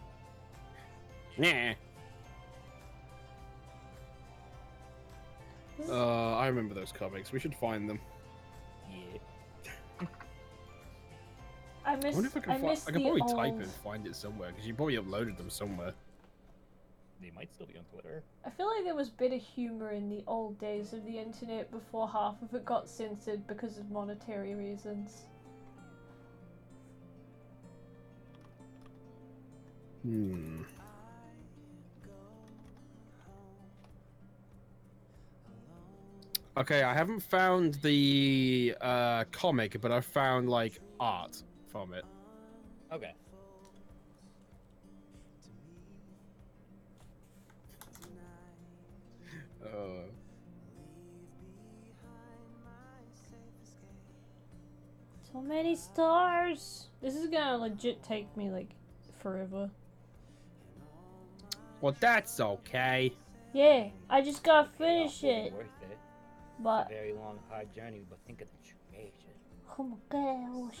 Nah. I remember those comics. We should find them. Yeah. I miss. I wonder if I can I find. miss I can the probably old... type it and find it somewhere because you probably uploaded them somewhere. They might still be on Twitter. I feel like there was better humor in the old days of the internet before half of it got censored because of monetary reasons. Hmm. Okay, I haven't found the comic, but I found like art from it. Okay. So many stars! This is gonna legit take me like forever. Well, that's okay. Yeah, I just gotta finish It'll be it. worth it. But It's a very long, hard journey, but think of the treasure. oh my gosh.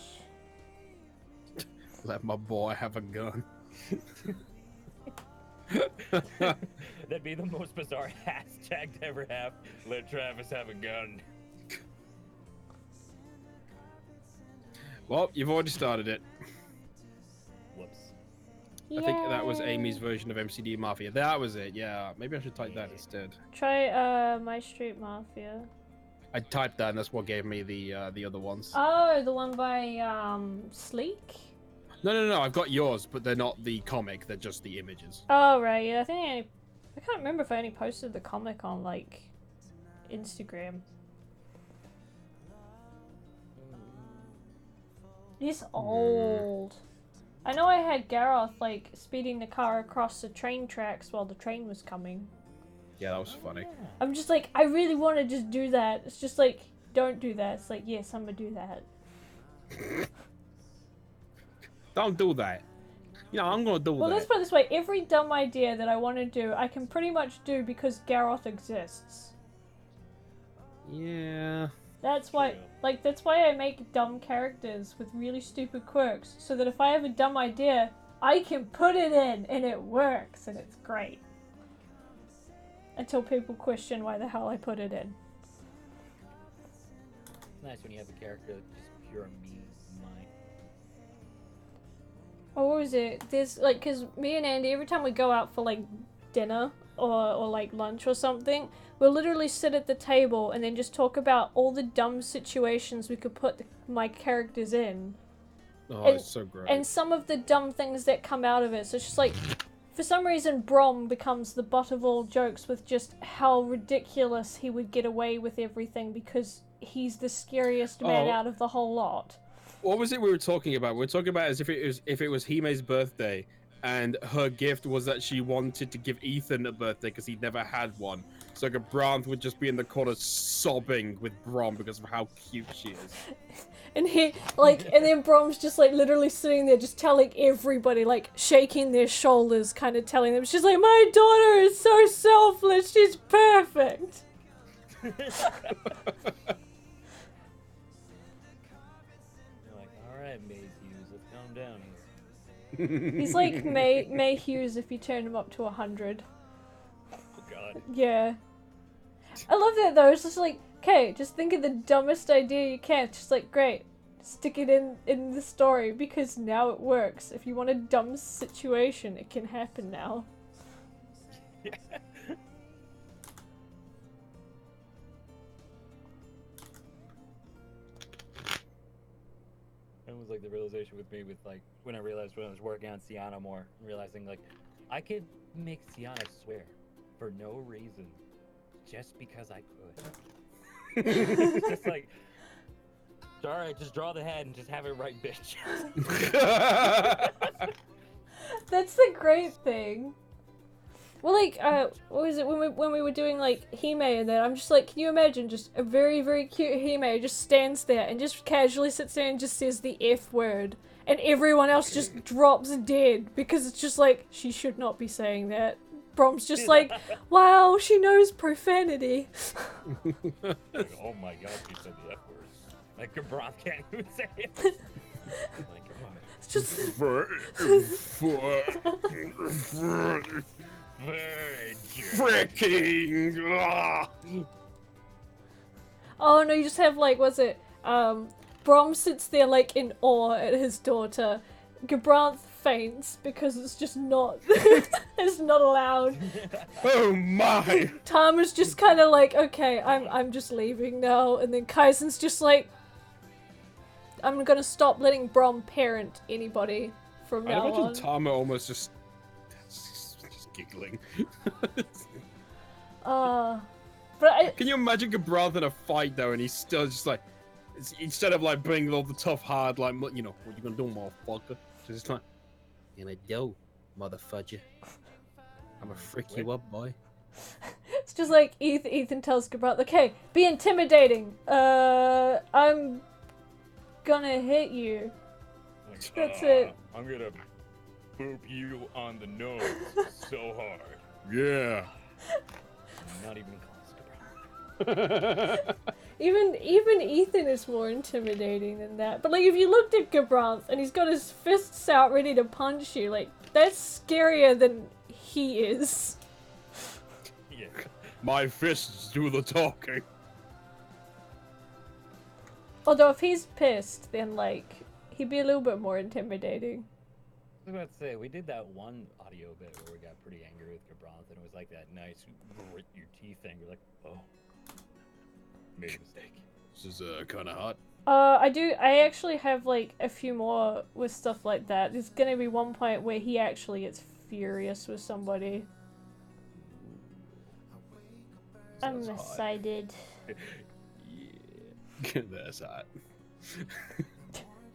Let my boy have a gun. That'd be the most bizarre hashtag to ever have. Let Travis have a gun. Well, you've already started it. Whoops. I think that was Amy's version of MCD Mafia. That was it, yeah. Maybe I should type that instead. Try My Street Mafia. I typed that and that's what gave me the other ones. Oh, the one by Sleek? No, I've got yours, but they're not the comic, they're just the images. Oh right, yeah, I can't remember if I only posted the comic on like Instagram. It's old. I know I had Gareth like speeding the car across the train tracks while the train was coming. Yeah, that was funny. I'm just like, I really want to just do that. It's just like, don't do that. It's like, yes, I'm gonna do that. Don't do that. You know, I'm gonna do Well, that. let's put it this way. Every dumb idea that I want to do, I can pretty much do because Gareth exists. Yeah. That's why, like, that's why I make dumb characters with really stupid quirks, so that if I have a dumb idea, I can put it in, and it works, and it's great. Until people question why the hell I put it in. It's nice when you have a character that's just pure me mind. Or what was it? There's, like, because me and Andy, every time we go out for, like, dinner, or like, lunch or something, we'll literally sit at the table and then just talk about all the dumb situations we could put my characters in. Oh, And- it's so great. and some of the dumb things that come out of it. So it's just like, for some reason, Brom becomes the butt of all jokes with just how ridiculous he would get away with everything because he's the scariest man out of the whole lot. What was it we were talking about? We were talking about as if it was Hime's birthday, and her gift was that she wanted to give Ethan a birthday because he'd never had one. So Gabranth would just be in the corner sobbing with Brom because of how cute she is. And and then Brom's just like literally sitting there just telling everybody, like shaking their shoulders, kind of telling them, she's like, my daughter is so selfless, she's perfect. You're like, alright, Maze Hughes, let's calm down here. He's like May Hughes if you turn him up to 100. Oh god. Yeah. I love that though, it's just like, okay, just think of the dumbest idea you can. Just like, great, stick it in the story because now it works. If you want a dumb situation, it can happen now. Yeah. It was like the realization with me with like when I realized when I was working on Sienna more, realizing like I could make Sienna swear for no reason, just because I could. It's just like, alright, just draw the head and just have it right, bitch. That's the great thing. Well, like, what was it when we were doing like Hime and that? I'm just like, can you imagine just a very very cute Hime just stands there and just casually sits there and just says the F word, and everyone else just drops dead because it's just like she should not be saying that. Brom's just like, wow, she knows profanity. Like, oh my god, she said the F word. Like Gabranth can't even say it. Like, come on. It's just Freaking! oh no, you just have like, what's it? Brom sits there like in awe at his daughter. Gabranth faints because it's just not, it's not allowed. Oh my! Tama's just kind of like, okay, I'm just leaving now, and then Kaizen's just like, I'm gonna stop letting Brom parent anybody from I now imagine on. Tama almost just giggling. But Can you imagine Gabranth in a fight though, and he's still just like, instead of like bringing all the tough hard, like, you know, what you gonna do, motherfucker? Just like, gonna do, motherfudger. I'ma frick you up, boy. it's just like Ethan tells Gabranth, okay, be intimidating. I'm gonna hit you. Like, That's it. I'm gonna boop you on the nose so hard. Yeah. I'm not even close to Gabranth. Even Ethan is more intimidating than that. But like, if you looked at Gabranth and he's got his fists out ready to punch you, like, that's scarier than he is. Yeah. My fists do the talking. Although if he's pissed, then like, he'd be a little bit more intimidating. I was about to say, we did that one audio bit where we got pretty angry with Gabranth, and it was like that nice grit your teeth thing. We're like, oh, made a mistake. This is kind of hot. I actually have like a few more with stuff like that. There's gonna be one point where he actually gets furious with somebody. I'm Sounds hot. excited. Yeah. That's hot.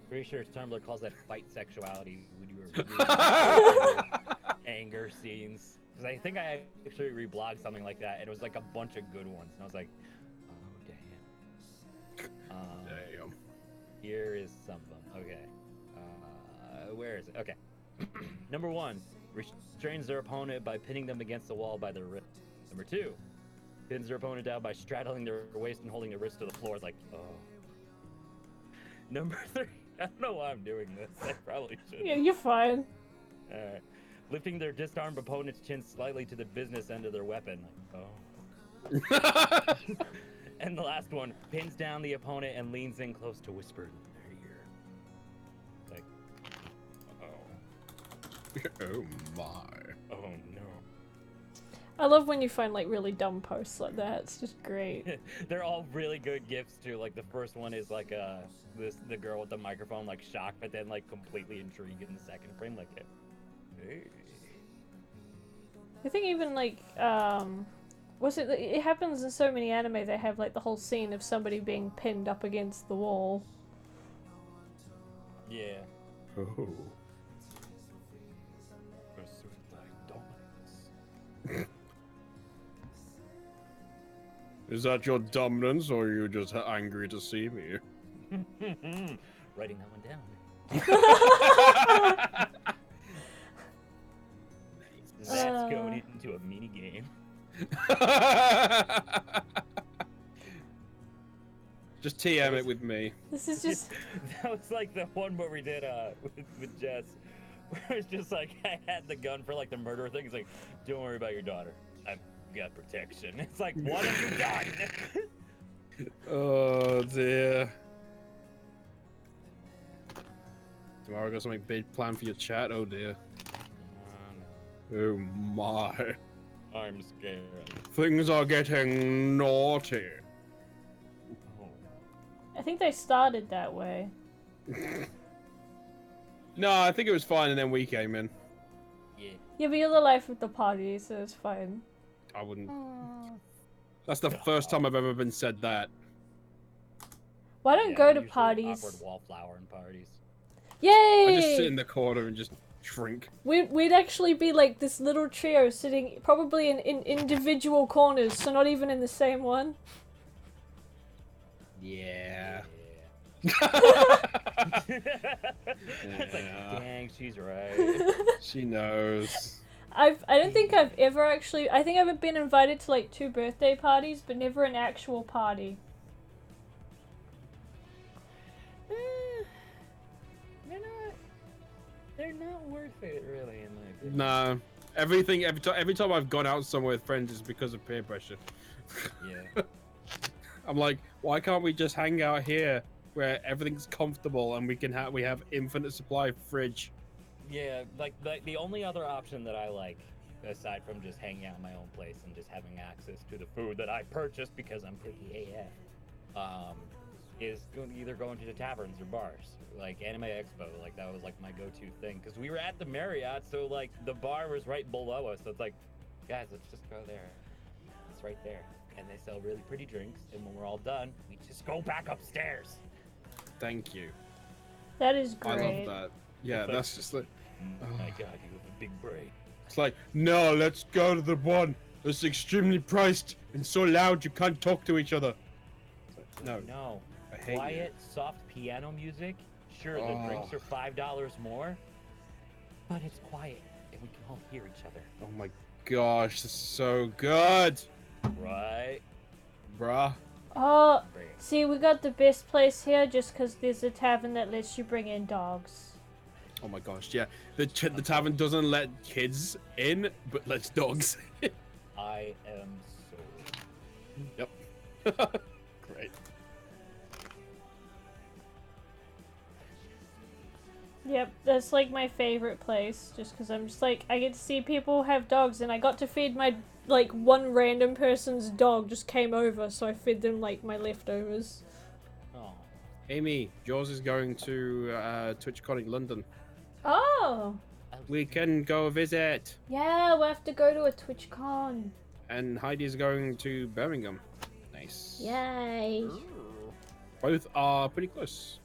Pretty sure Tumblr calls that fight sexuality when you were really anger scenes. Because I think I actually reblogged something like that, and it was like a bunch of good ones. And I was like, oh, damn. Damn. Here is some of them. Okay. Where is it? Okay. Number 1, restrains their opponent by pinning them against the wall by their wrist. Number 2, pins their opponent down by straddling their waist and holding their wrist to the floor. It's like, oh. Number 3, I don't know why I'm doing this. I probably should. Yeah, you're fine. Alright. Lifting their disarmed opponent's chin slightly to the business end of their weapon. Like, oh. And the last one, pins down the opponent and leans in close to whisper in their ear. Like, oh. Oh my. Oh no. I love when you find like really dumb posts like that. It's just great. They're all really good gifts too. Like the first one is like the girl with the microphone like shocked, but then like completely intrigued in the second frame. Like, hey. I think even like was it? It happens in so many anime. They have like the whole scene of somebody being pinned up against the wall. Yeah. Oh. Is that your dominance, or are you just angry to see me? Writing that one down. That's going into a mini game. Just TM it with me. This is just. That was like the one where we did with Jess, where it's just like I had the gun for like the murder thing. It's like, don't worry about your daughter. I've got protection. It's like, what have you done? Oh dear. Tomorrow got something big planned for your chat. Oh dear. Oh my. I'm scared. Things are getting naughty. I think they started that way. No, I think it was fine, and then we came in. Yeah. Yeah, but you're the life of the party, so it's fine. I wouldn't. That's the first time I've ever been said that. Why don't Yeah, go to usually parties? Awkward wallflower in parties. Yay! I just sit in the corner and just shrink. We'd actually be like this little trio sitting probably in individual corners, so not even in the same one. Yeah. It's like, dang, she's right. She knows. I don't think I've ever actually. I think I've been invited to like 2 birthday parties, but never an actual party. They're not worth it, really, in my opinion. Nah. Every time I've gone out somewhere with friends is because of peer pressure. Yeah. I'm like, why can't we just hang out here where everything's comfortable and we have infinite supply of fridge? Yeah, like the only other option that I like, aside from just hanging out in my own place and just having access to the food that I purchased because I'm picky AF, is either going to the taverns or bars. Like Anime Expo, like that was like my go-to thing. Because we were at the Marriott, so like the bar was right below us. So it's like, guys, let's just go there. It's right there. And they sell really pretty drinks. And when we're all done, we just go back upstairs. Thank you. That is I great. love that. Yeah, It's like, that's just like... Oh my god, you have a big brain. It's like, no, let's go to the one that's extremely priced and so loud you can't talk to each other. No. No. I hate Quiet, soft piano music. Sure, the drinks are $5 more, but it's quiet and we can all hear each other. Oh my gosh, this is so good. Right? Bruh. Oh, Great. see, we got the best place here just because there's a tavern that lets you bring in dogs. Oh my gosh, yeah. The tavern doesn't let kids in, but lets dogs in. I am so... Yep. Great. Yep, that's like my favorite place just because I'm just like, I get to see people have dogs and I got to feed my, like, one random person's dog just came over, so I fed them, like, my leftovers. Oh. Amy, yours is going to TwitchCon in London. Oh! We can go visit. Yeah, we'll have to go to a TwitchCon. And Heidi's going to Birmingham. Nice. Yay. Both are pretty close.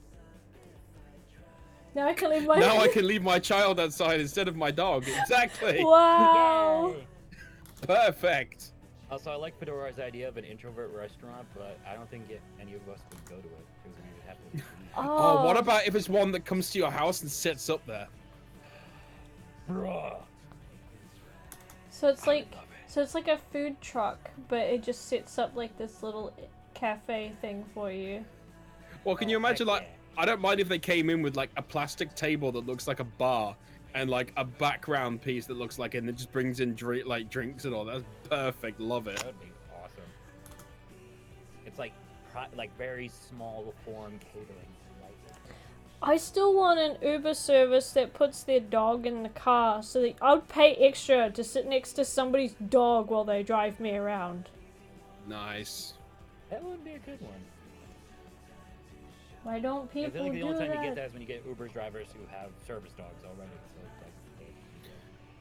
Now I can leave my... Now I can leave my child outside instead of my dog. Exactly. Wow! Yay! Perfect. Also, I like Fedora's idea of an introvert restaurant, but I don't think any of us would go to it because we would have to leave. Oh, what about if it's one that comes to your house and sits up there? Bruh. So it's like a food truck, but it just sits up like this little cafe thing for you. Well, can you Oh, imagine, heck like, yeah. I don't mind if they came in with, like, a plastic table that looks like a bar and, like, a background piece that looks like, and it just brings in, drinks and all. That's perfect. Love it. That would be awesome. It's like very small form catering. I like it. I still want an Uber service that puts their dog in the car, so that I'd pay extra to sit next to somebody's dog while they drive me around. Nice. That would be a good one. Why don't I people feel like the do only time you get that? that is when you get Uber drivers who have service dogs already. So like,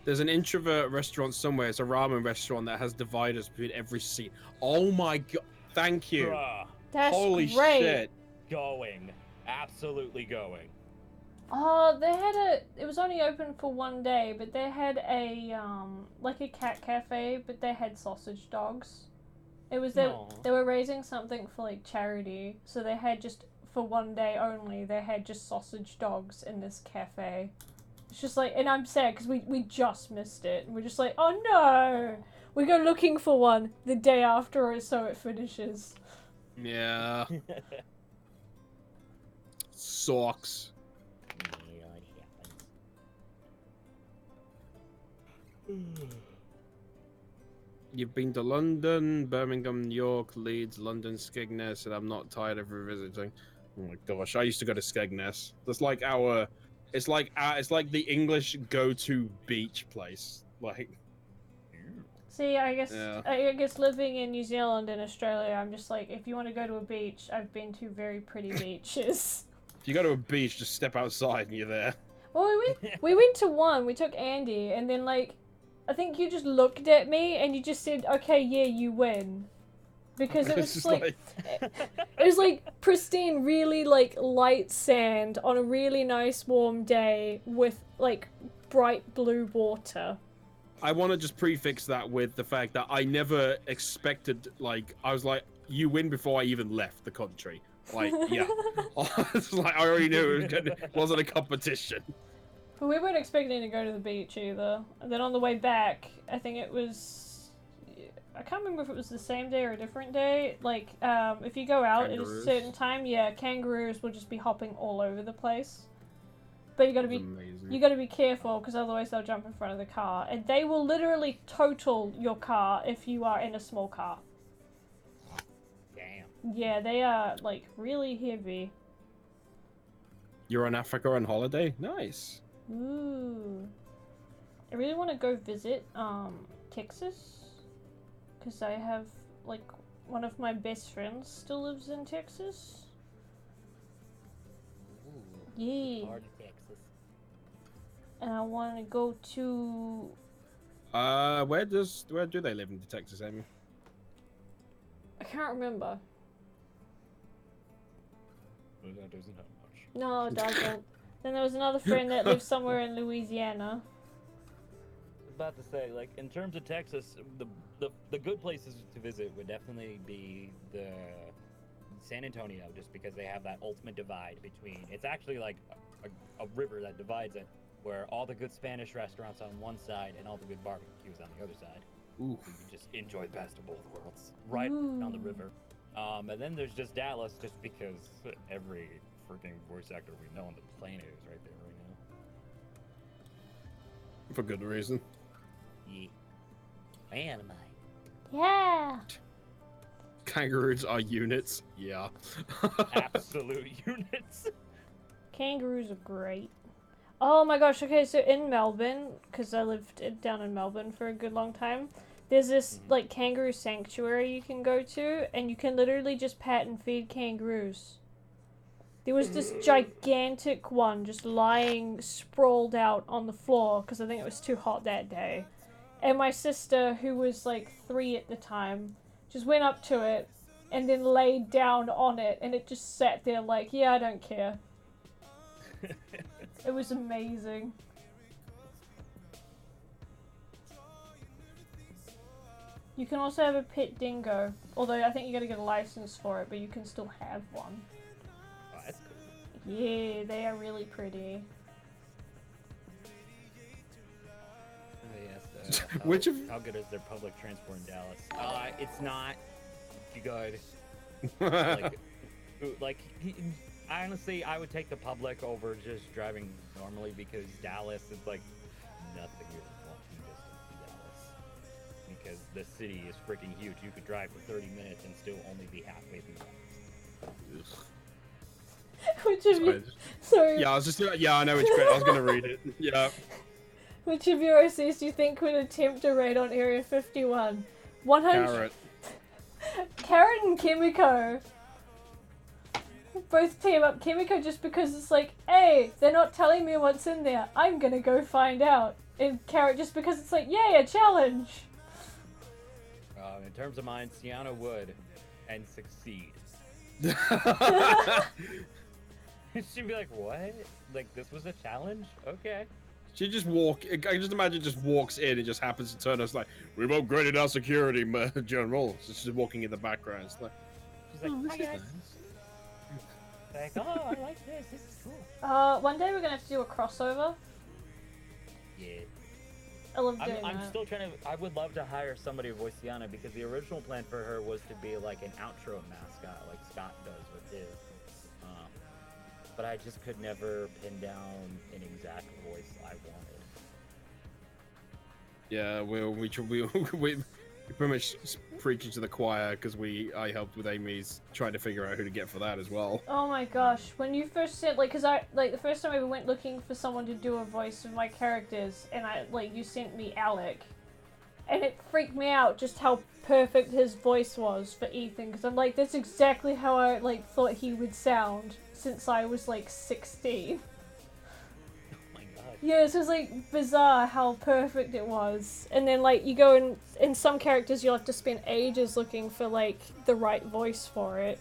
There's an introvert restaurant somewhere. It's a ramen restaurant that has dividers between every seat. Oh my god! Thank you. bruh, That's Holy great. shit! going, absolutely going. Oh, they had it was only open for one day, but they had like a cat cafe, but they had sausage dogs. It was Aw. they were raising something for like charity, so they had just for one day only, they had just sausage dogs in this cafe. It's just like, and I'm sad because we just missed it. And we're just like, oh no! We go looking for one the day after or so it finishes. Yeah. Sucks. You've been to London, Birmingham, New York, Leeds, London, Skegness, and I'm not tired of revisiting. Oh my gosh, I used to go to Skegness. That's like it's like the English go-to beach place. Like, See, yeah. I guess living in New Zealand and Australia, I'm just like, if you want to go to a beach, I've been to very pretty beaches. If you go to a beach, just step outside and you're there. Well, we went to one. We took Andy, and then like, I think you just looked at me and you just said, "Okay, yeah, you win," because it was It's just just like it was like pristine, really like light sand on a really nice warm day with like bright blue water. I want to just prefix that with the fact that I never expected, like, I was like, you win before I even left the country. Like, yeah. It's like, I already knew it wasn't a competition. But we weren't expecting to go to the beach either. And then on the way back, I think it was, I can't remember if it was the same day or a different day. Like, if you go out at a Kangaroos. certain time, yeah, kangaroos will just be hopping all over the place. But you gotta It was be amazing. You gotta be careful because otherwise they'll jump in front of the car, and they will literally total your car if you are in a small car. Damn. Yeah, they are like really heavy. You're in Africa on holiday? Nice. Ooh, I really want to go visit Texas because I have like one of my best friends still lives in Texas. Ooh, Yeah, hard to Texas. and I want to go to. Where do they live in Texas, Amy? I can't remember. Well, that doesn't have much. No, it doesn't. Then there was another friend that lives somewhere in Louisiana. I was about to say, like, in terms of Texas, the good places to visit would definitely be the San Antonio, just because they have that ultimate divide between. It's actually like a river that divides it, where all the good Spanish restaurants on one side and all the good barbecues on the other side. Oof. So you can just enjoy the best of both worlds right on the Ooh. river. And then there's just Dallas, just because every freaking voice actor we know on the planet is right there right now. For good reason. Yeah. Man, am I. Yeah. Kangaroos are units. Yeah. Absolute units. Kangaroos are great. Oh my gosh, okay, so in Melbourne, because I lived down in Melbourne for a good long time, there's this, like, kangaroo sanctuary you can go to, and you can literally just pat and feed kangaroos. There was this gigantic one just lying sprawled out on the floor, because I think it was too hot that day. And my sister, who was, like, 3 at the time, just went up to it, and then laid down on it, and it just sat there like, yeah, I don't care. It was amazing. You can also have a pet dingo, although I think you gotta get a license for it, but you can still have one. Oh, that's cool. Yeah, they are really pretty. Yes, Which of- how good is their public transport in Dallas? It's not too good. Like, honestly, I would take the public over just driving normally, because Dallas is like nothing within walking distance to Dallas. Because the city is freaking huge. You could drive for 30 minutes and still only be halfway through Dallas. We're Which of you? Sorry. Yeah, I was just I know which credit. I was gonna read it. Yeah. Which of your OCs do you think would attempt a raid on Area 51? 100. Carrot. Carrot and Kimiko. Both team up Kimiko just because it's like, hey, they're not telling me what's in there. I'm gonna go find out. And Carrot just because it's like, yay, a challenge. In terms of mine, Sienna would and succeed. She'd be like, what? Like, this was a challenge? Okay. She just I just imagine just walks in and just happens to turn us like, we've upgraded our security, General. So she's walking in the background. It's like, she's like, oh, hi guys. Like, oh, I like this. This is cool. One day we're gonna have to do a crossover. Yeah. I love doing I'm that. still trying to. I would love to hire somebody to voice Sienna because the original plan for her was to be like an outro mascot, like Scott does with his. But I just could never pin down an exact voice I wanted. yeah, we pretty much preaching to the choir because I helped with Amy's trying to figure out who to get for that as well. Oh my gosh, when you first said, like, cause the first time I went looking for someone to do a voice of my characters, and you sent me Alec, and it freaked me out just how perfect his voice was for Ethan, cause I'm like, that's exactly how I, thought he would sound since I was, 16. Oh my god. Yeah, so it was, bizarre how perfect it was. And then, you go in some characters you'll have to spend ages looking for, the right voice for it.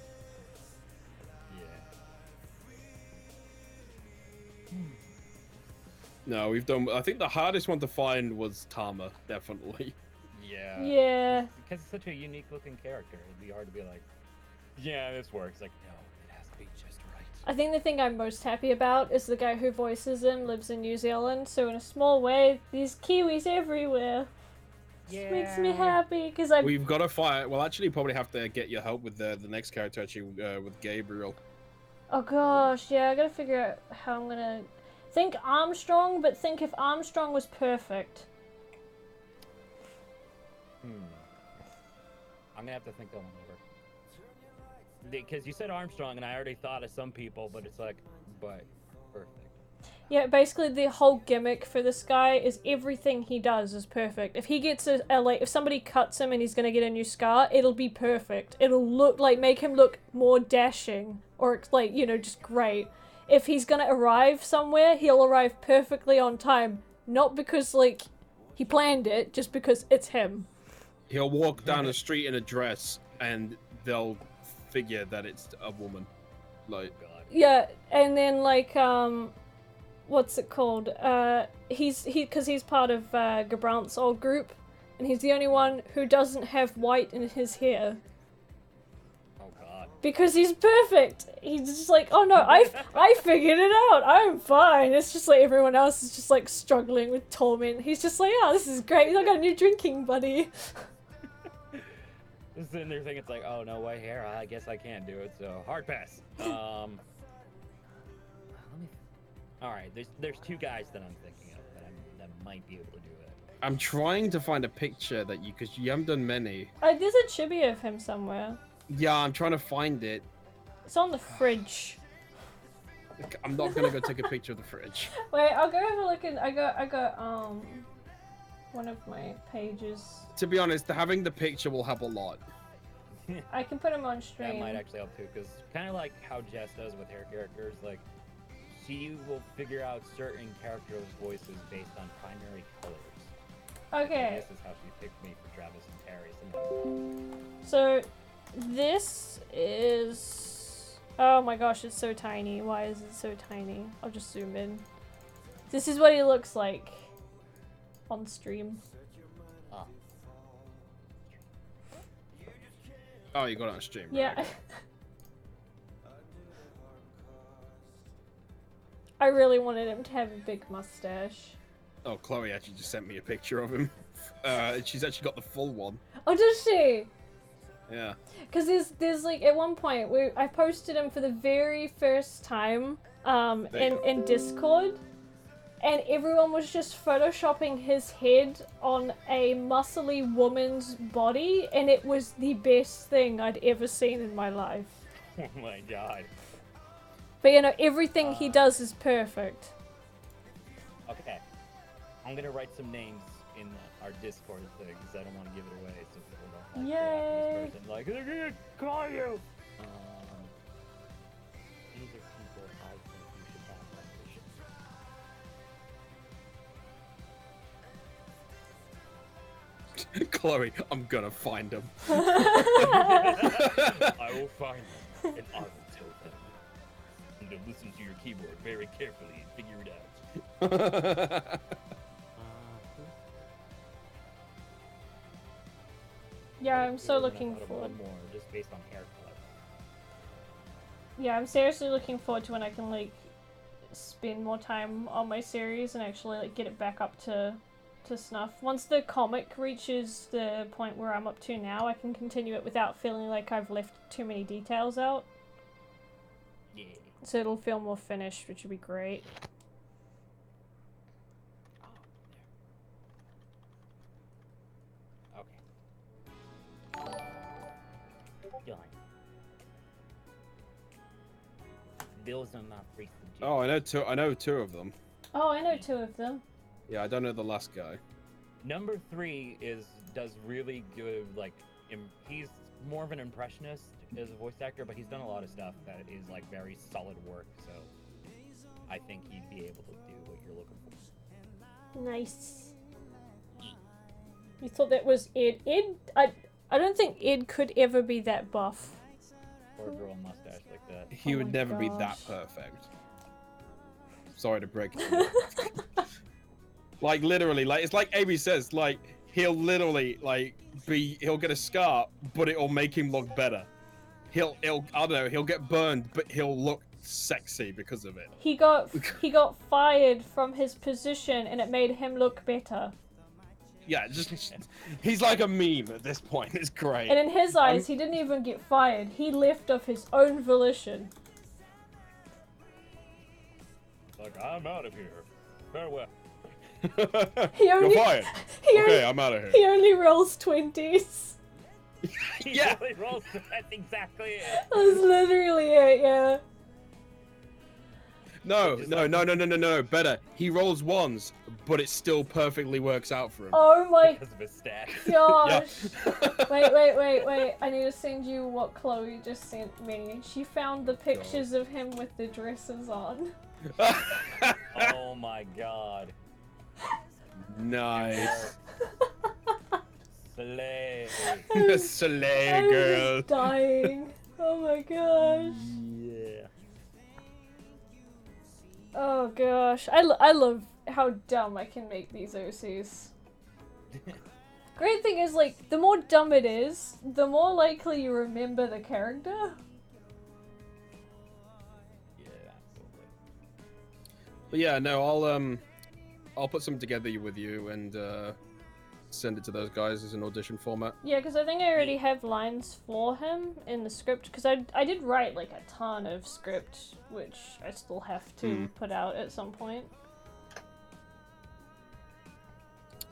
Yeah. No, I think the hardest one to find was Tama, definitely. Yeah. Yeah. Because it's such a unique looking character. It'd be hard to be like, yeah, this works. Like, no, it has to be just right. I think the thing I'm most happy about is the guy who voices him lives in New Zealand, so in a small way, there's Kiwis everywhere. Yeah. Makes me happy, because We've got to fight. We'll actually probably have to get your help with the next character, actually, with Gabriel. Oh gosh, yeah, I gotta figure out how I'm gonna... Think Armstrong, but think if Armstrong was perfect. I'm gonna have to think that one over. Because you said Armstrong, and I already thought of some people, but it's like, but perfect. Yeah, basically the whole gimmick for this guy is everything he does is perfect. If he gets if somebody cuts him and he's gonna get a new scar, it'll be perfect. It'll look make him look more dashing, or just great. If he's gonna arrive somewhere, he'll arrive perfectly on time. Not because, he planned it, just because it's him. He'll walk down the street in a dress, and they'll figure that it's a woman. God. Yeah, and then, what's it called? Because he's part of Gabrant's old group, and he's the only one who doesn't have white in his hair. Oh god. Because he's perfect. He's just oh no, I figured it out. I'm fine. It's just everyone else is just struggling with torment. He's just oh, this is great. I got a new drinking buddy. Just sitting there thinking, it's like, oh no, white hair. I guess I can't do it. So hard pass. All right, there's two guys that I'm thinking of that might be able to do it. I'm trying to find a picture because you haven't done many. There's a chibi of him somewhere. Yeah, I'm trying to find it. It's on the fridge. I'm not gonna go take a picture of the fridge. Wait, I'll go have a look in. I got one of my pages. To be honest, having the picture will help a lot. I can put him on stream. That might actually help too, because kind of like how Jess does with her characters, she will figure out certain characters' voices based on primary colors. Okay. This is how she picked me for Travis and Terry. So, this is... Oh my gosh, it's so tiny. Why is it so tiny? I'll just zoom in. This is what he looks like on stream. Oh, you got it on stream. Yeah. Right? I really wanted him to have a big mustache. Oh, Chloe actually just sent me a picture of him. She's actually got the full one. Oh, does she? Yeah. Because there's at one point I posted him for the very first time in Discord, and everyone was just photoshopping his head on a muscly woman's body, and it was the best thing I'd ever seen in my life. Oh my god. But you know, everything he does is perfect. Okay. I'm gonna write some names in our Discord thing because I don't want to give it away so people don't like go after this person. Like, they're gonna call you! These are people I think you should have audition. Chloe, I'm gonna find him. I will find them and I will tell them. And to listen to your keyboard very carefully and figure it out. Yeah, I'm so We're gonna looking put 'em forward. one more just based on hair color. Yeah, I'm seriously looking forward to when I can like spend more time on my series and actually like get it back up to snuff. Once the comic reaches the point where I'm up to now, I can continue it without feeling like I've left too many details out. Yeah. So it'll feel more finished, which would be great. Oh, there. Okay. Done. Those are my free suggestions. Oh, I know two of them. Oh, I know two of them. Yeah, I don't know the last guy. Number 3 does really good. Like, he's more of an impressionist as a voice actor, but he's done a lot of stuff that is like very solid work. So I think he'd be able to do what you're looking for. Nice. You thought that was Ed? I don't think Ed could ever be that buff. Or grow a mustache like that. He Oh would my never be that gosh. perfect. Sorry to break it to you. Like literally, like it's like AB says, like he'll literally he'll get a scar, but it'll make him look better. I don't know, he'll get burned, but he'll look sexy because of it. He got fired from his position, and it made him look better. Yeah, he's like a meme at this point. It's great. And in his eyes, he didn't even get fired. He left of his own volition. Like, I'm out of here. Farewell. He only, You're fired. Okay, I'm out of here. He only rolls 20s. Yeah. He really rolls. That's exactly it. That's literally it, yeah. No. Better. He rolls ones, but it still perfectly works out for him. Oh my Because of his stats. gosh. Yeah. Wait. I need to send you what Chloe just sent me. She found the pictures of him with the dresses on. Oh my god. Nice. Slay. Slay, I girl. was dying. Oh my gosh. Yeah. Oh gosh. I love how dumb I can make these OCs. Great thing is, like, the more dumb it is, the more likely you remember the character. Yeah, absolutely. But yeah, no, I'll put something together with you and send it to those guys as an audition format. Yeah, because I think I already have lines for him in the script, because I did write, like, a ton of script, which I still have to put out at some point.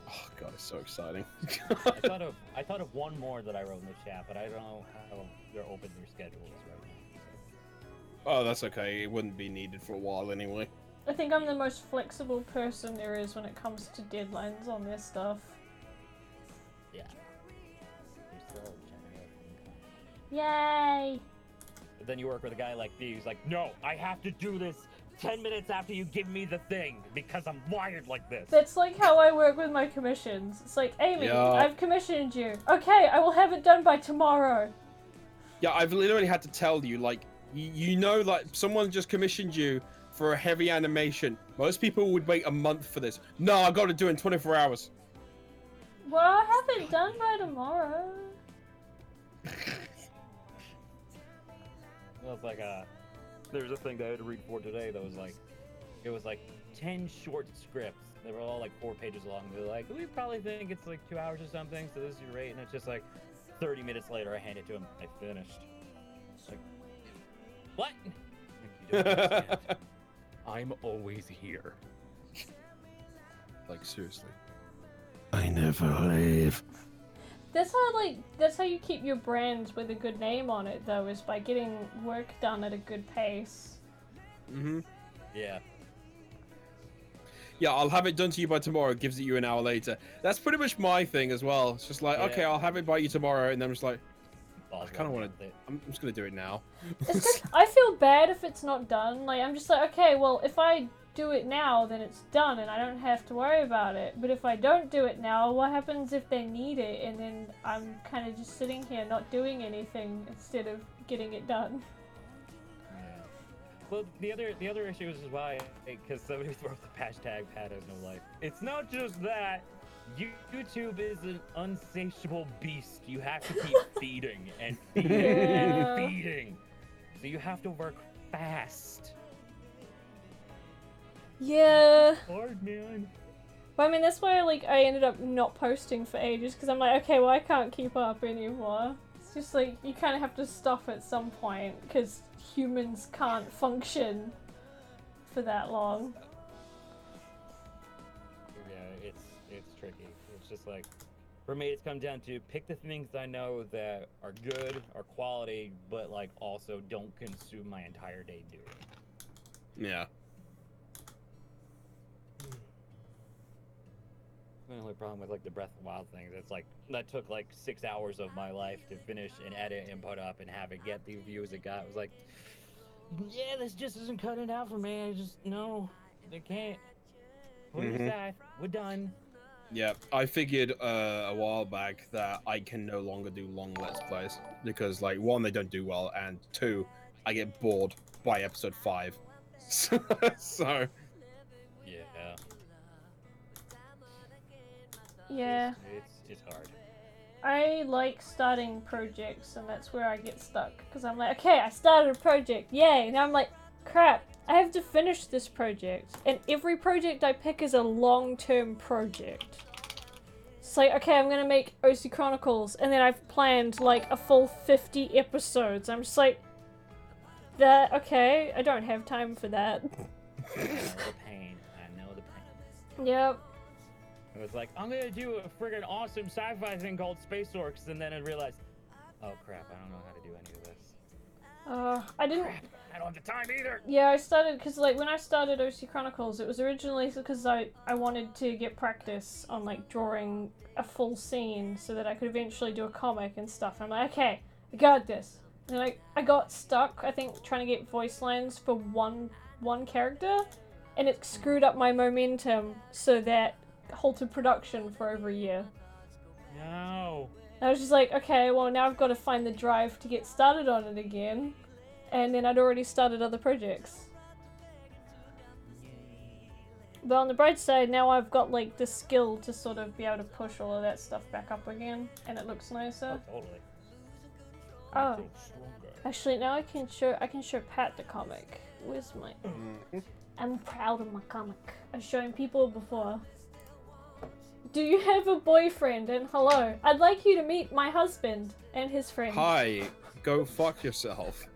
Oh god, it's so exciting. I thought of one more that I wrote in the chat, but I don't know how they're open their schedules right now. So. Oh, that's okay. It wouldn't be needed for a while anyway. I think I'm the most flexible person there is when it comes to deadlines on this stuff. Yeah. You're still generating. Yay! But then you work with a guy like me who's like, no, I have to do this 10 minutes after you give me the thing because I'm wired like this. That's like how I work with my commissions. It's like, Amy, Yeah. I've commissioned you. Okay, I will have it done by tomorrow. Yeah, I've literally had to tell you, like, you know, like, someone just commissioned you for a heavy animation. Most people would wait a month for this. No, I got to do it in 24 hours. Well, I'll have it done by tomorrow. It was like there's a thing that I had to read for today that was like, it was like 10 short scripts. They were all like 4 pages long. They're like, we probably think it's like 2 hours or something, so this is your rate. And it's just like 30 minutes later, I hand it to him. I finished. Like, what? You don't understand. I'm always here. Like, seriously. I never leave. That's how you keep your brand with a good name on it, though, is by getting work done at a good pace. Mm-hmm. Yeah. Yeah, I'll have it done to you by tomorrow. It gives it you an hour later. That's pretty much my thing as well. It's just like, okay, I'll have it by you tomorrow, and then I'm just like, I kind of want to. I'm just gonna do it now. It's 'cause I feel bad if it's not done. Like, I'm just like, okay, well, if I do it now, then it's done, and I don't have to worry about it. But if I don't do it now, what happens if they need it, and then I'm kind of just sitting here not doing anything instead of getting it done? Well, the other issue is why, because somebody wrote the hashtag Pat has no life. It's not just that. YouTube is an unsatiable beast. You have to keep feeding and feeding and feeding. So you have to work fast. Yeah. Hard, man. Well, I mean, that's why I ended up not posting for ages, because I'm like, okay, well, I can't keep up anymore. It's just like, you kind of have to stop at some point, because humans can't function for that long. Yeah, it's tricky. It's just like, for me, it's come down to pick the things I know that are good, are quality, but like also don't consume my entire day doing. Yeah. The only problem with like the Breath of the Wild thing, it's like that took like 6 hours of my life to finish and edit and put up and have it get the views it got. It was like, yeah, this just isn't cutting out for me. I just no, they can't. We're sad. We're done. Yeah, I figured a while back that I can no longer do long Let's Plays because, like, one, they don't do well, and two, I get bored by episode 5. So. Yeah. Yeah. It's hard. I like starting projects, and that's where I get stuck. Because I'm like, okay, I started a project, yay! And I'm like, crap, I have to finish this project. And every project I pick is a long-term project. It's like, okay, I'm gonna make OC Chronicles, and then I've planned, like, a full 50 episodes. I'm just like, okay, I don't have time for that. I know the pain. I know the pain. Yep. It was like, I'm gonna do a friggin' awesome sci-fi thing called Space Orcs, and then I realized, oh crap, I don't know how to do any of this. I didn't... Crap, I don't have the time either! Yeah, I started, because, like, when I started OC Chronicles, it was originally because I wanted to get practice on, like, drawing a full scene so that I could eventually do a comic and stuff. I'm like, okay, I got this. And I got stuck, I think, trying to get voice lines for one character, and it screwed up my momentum so that halted production for over a year. No. I was just like, okay, well, now I've got to find the drive to get started on it again. And then I'd already started other projects. But on the bright side, now I've got, like, the skill to sort of be able to push all of that stuff back up again, and it looks nicer. Oh, totally. Oh. Actually, now I can show Pat the comic. Where's my... I'm proud of my comic. I've shown people before. Do you have a boyfriend? And hello, I'd like you to meet my husband and his friend. Hi, go fuck yourself.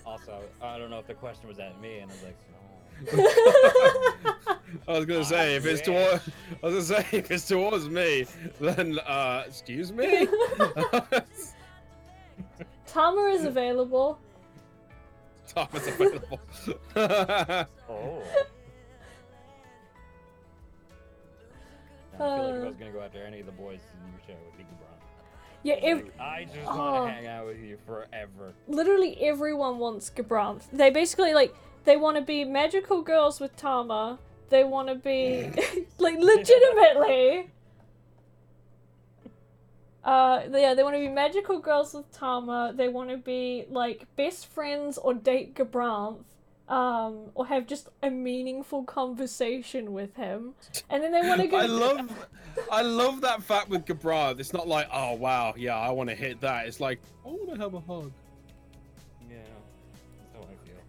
Also, I don't know if the question was at me, and I was like, I was gonna say if it's towards me, then excuse me. Tama is available. Tama's available. oh. I feel like if I was gonna go after any of the boys in your show, it would be LeBron. Yeah, I just want to hang out with you forever. Literally everyone wants Gabranth. They basically, like, they want to be magical girls with Tama. They want to be, like, legitimately. Yeah, they want to be magical girls with Tama. They want to be, like, best friends or date Gabranth. Or have just a meaningful conversation with him. And then they want to go... I love that fact with Gabranth. It's not like, oh wow, yeah, I want to hit that. It's like, I want to have a hug. Yeah, that's how I feel.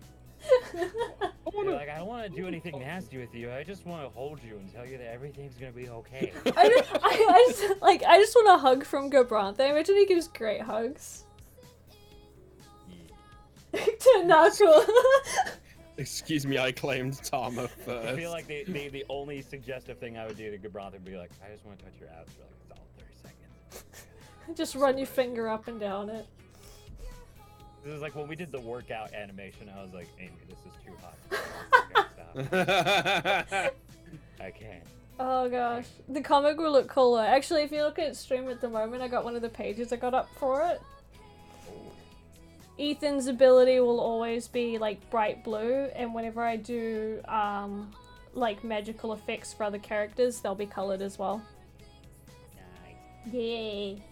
I don't want to do anything nasty with you. I just want to hold you and tell you that everything's gonna be okay. I just want a hug from Gabranth. I imagine he gives great hugs. Yeah. To Knuckle. Excuse me, I claimed Tama first. I feel like the only suggestive thing I would do to Gabranth would be like, I just want to touch your abs for like a solid 30 seconds. Just run your finger up and down it. This is like when we did the workout animation. I was like, Amy, this is too hot. I gotta stop. I can't. Oh gosh, the comic will look cooler. Actually, if you look at stream at the moment, I got one of the pages I got up for it. Ethan's ability will always be like bright blue, and whenever I do like magical effects for other characters, they'll be colored as well. Nice. Yay!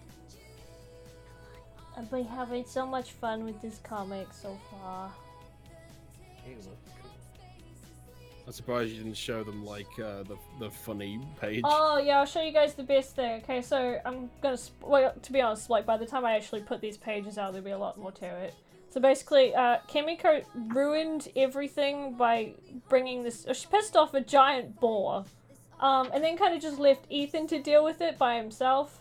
I've been having so much fun with this comic so far. Hey, look. I'm surprised you didn't show them like the funny page. Oh yeah, I'll show you guys the best thing. Okay, so I'm gonna well, to be honest, like by the time I actually put these pages out, there'll be a lot more to it. So basically, Kimiko ruined everything by bringing this. She pissed off a giant boar, and then kind of just left Ethan to deal with it by himself.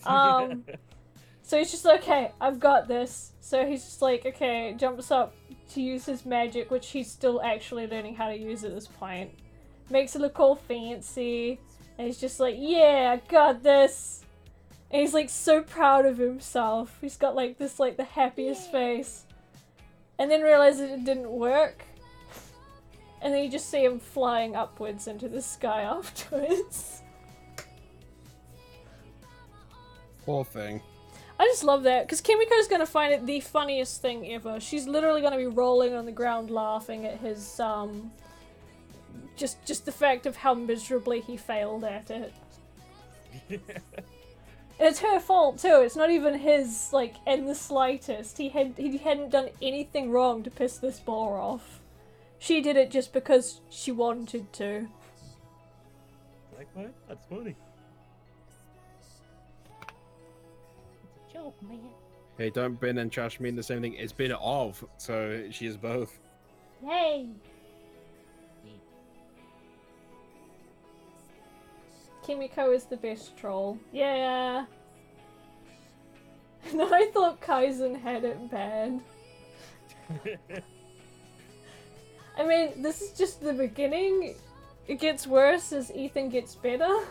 So he's just like, okay, I've got this. So he's just like, okay, jumps up to use his magic, which he's still actually learning how to use at this point. Makes it look all fancy, and he's just like, yeah, I got this. And he's like so proud of himself. He's got like this, like the happiest face. And then realizes it didn't work. And then you just see him flying upwards into the sky afterwards. Poor thing. I just love that, because Kimiko's gonna find it the funniest thing ever. She's literally gonna be rolling on the ground laughing at his, just the fact of how miserably he failed at it. It's her fault too, it's not even his, like, in the slightest. He hadn't done anything wrong to piss this boar off. She did it just because she wanted to. Like what? That's funny. Joke, man. Hey, don't bin and trash mean the same thing. It's bin of, so she is both. Yay! Kimiko is the best troll. Yeah! And I thought Kaizen had it bad. I mean, this is just the beginning. It gets worse as Ethan gets better.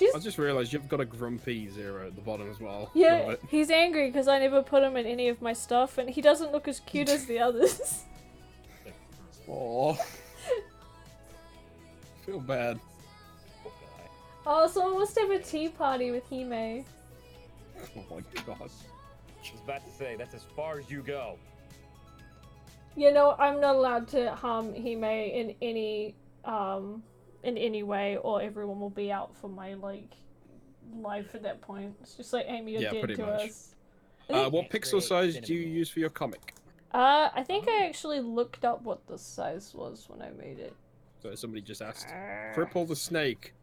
I just realized you've got a grumpy Zero at the bottom as well. Yeah, he's angry because I never put him in any of my stuff, and he doesn't look as cute as the others. Aww. Feel bad. Oh, someone must have a tea party with Hime. Oh my god. I was about to say, that's as far as you go. You know, I'm not allowed to harm Hime in any way, or everyone will be out for my, like, life at that point. It's just like, Amy, you're dead to much. us. What pixel size do you use for your comic? I think I actually looked up what the size was when I made it. So somebody just asked. Cripple the snake.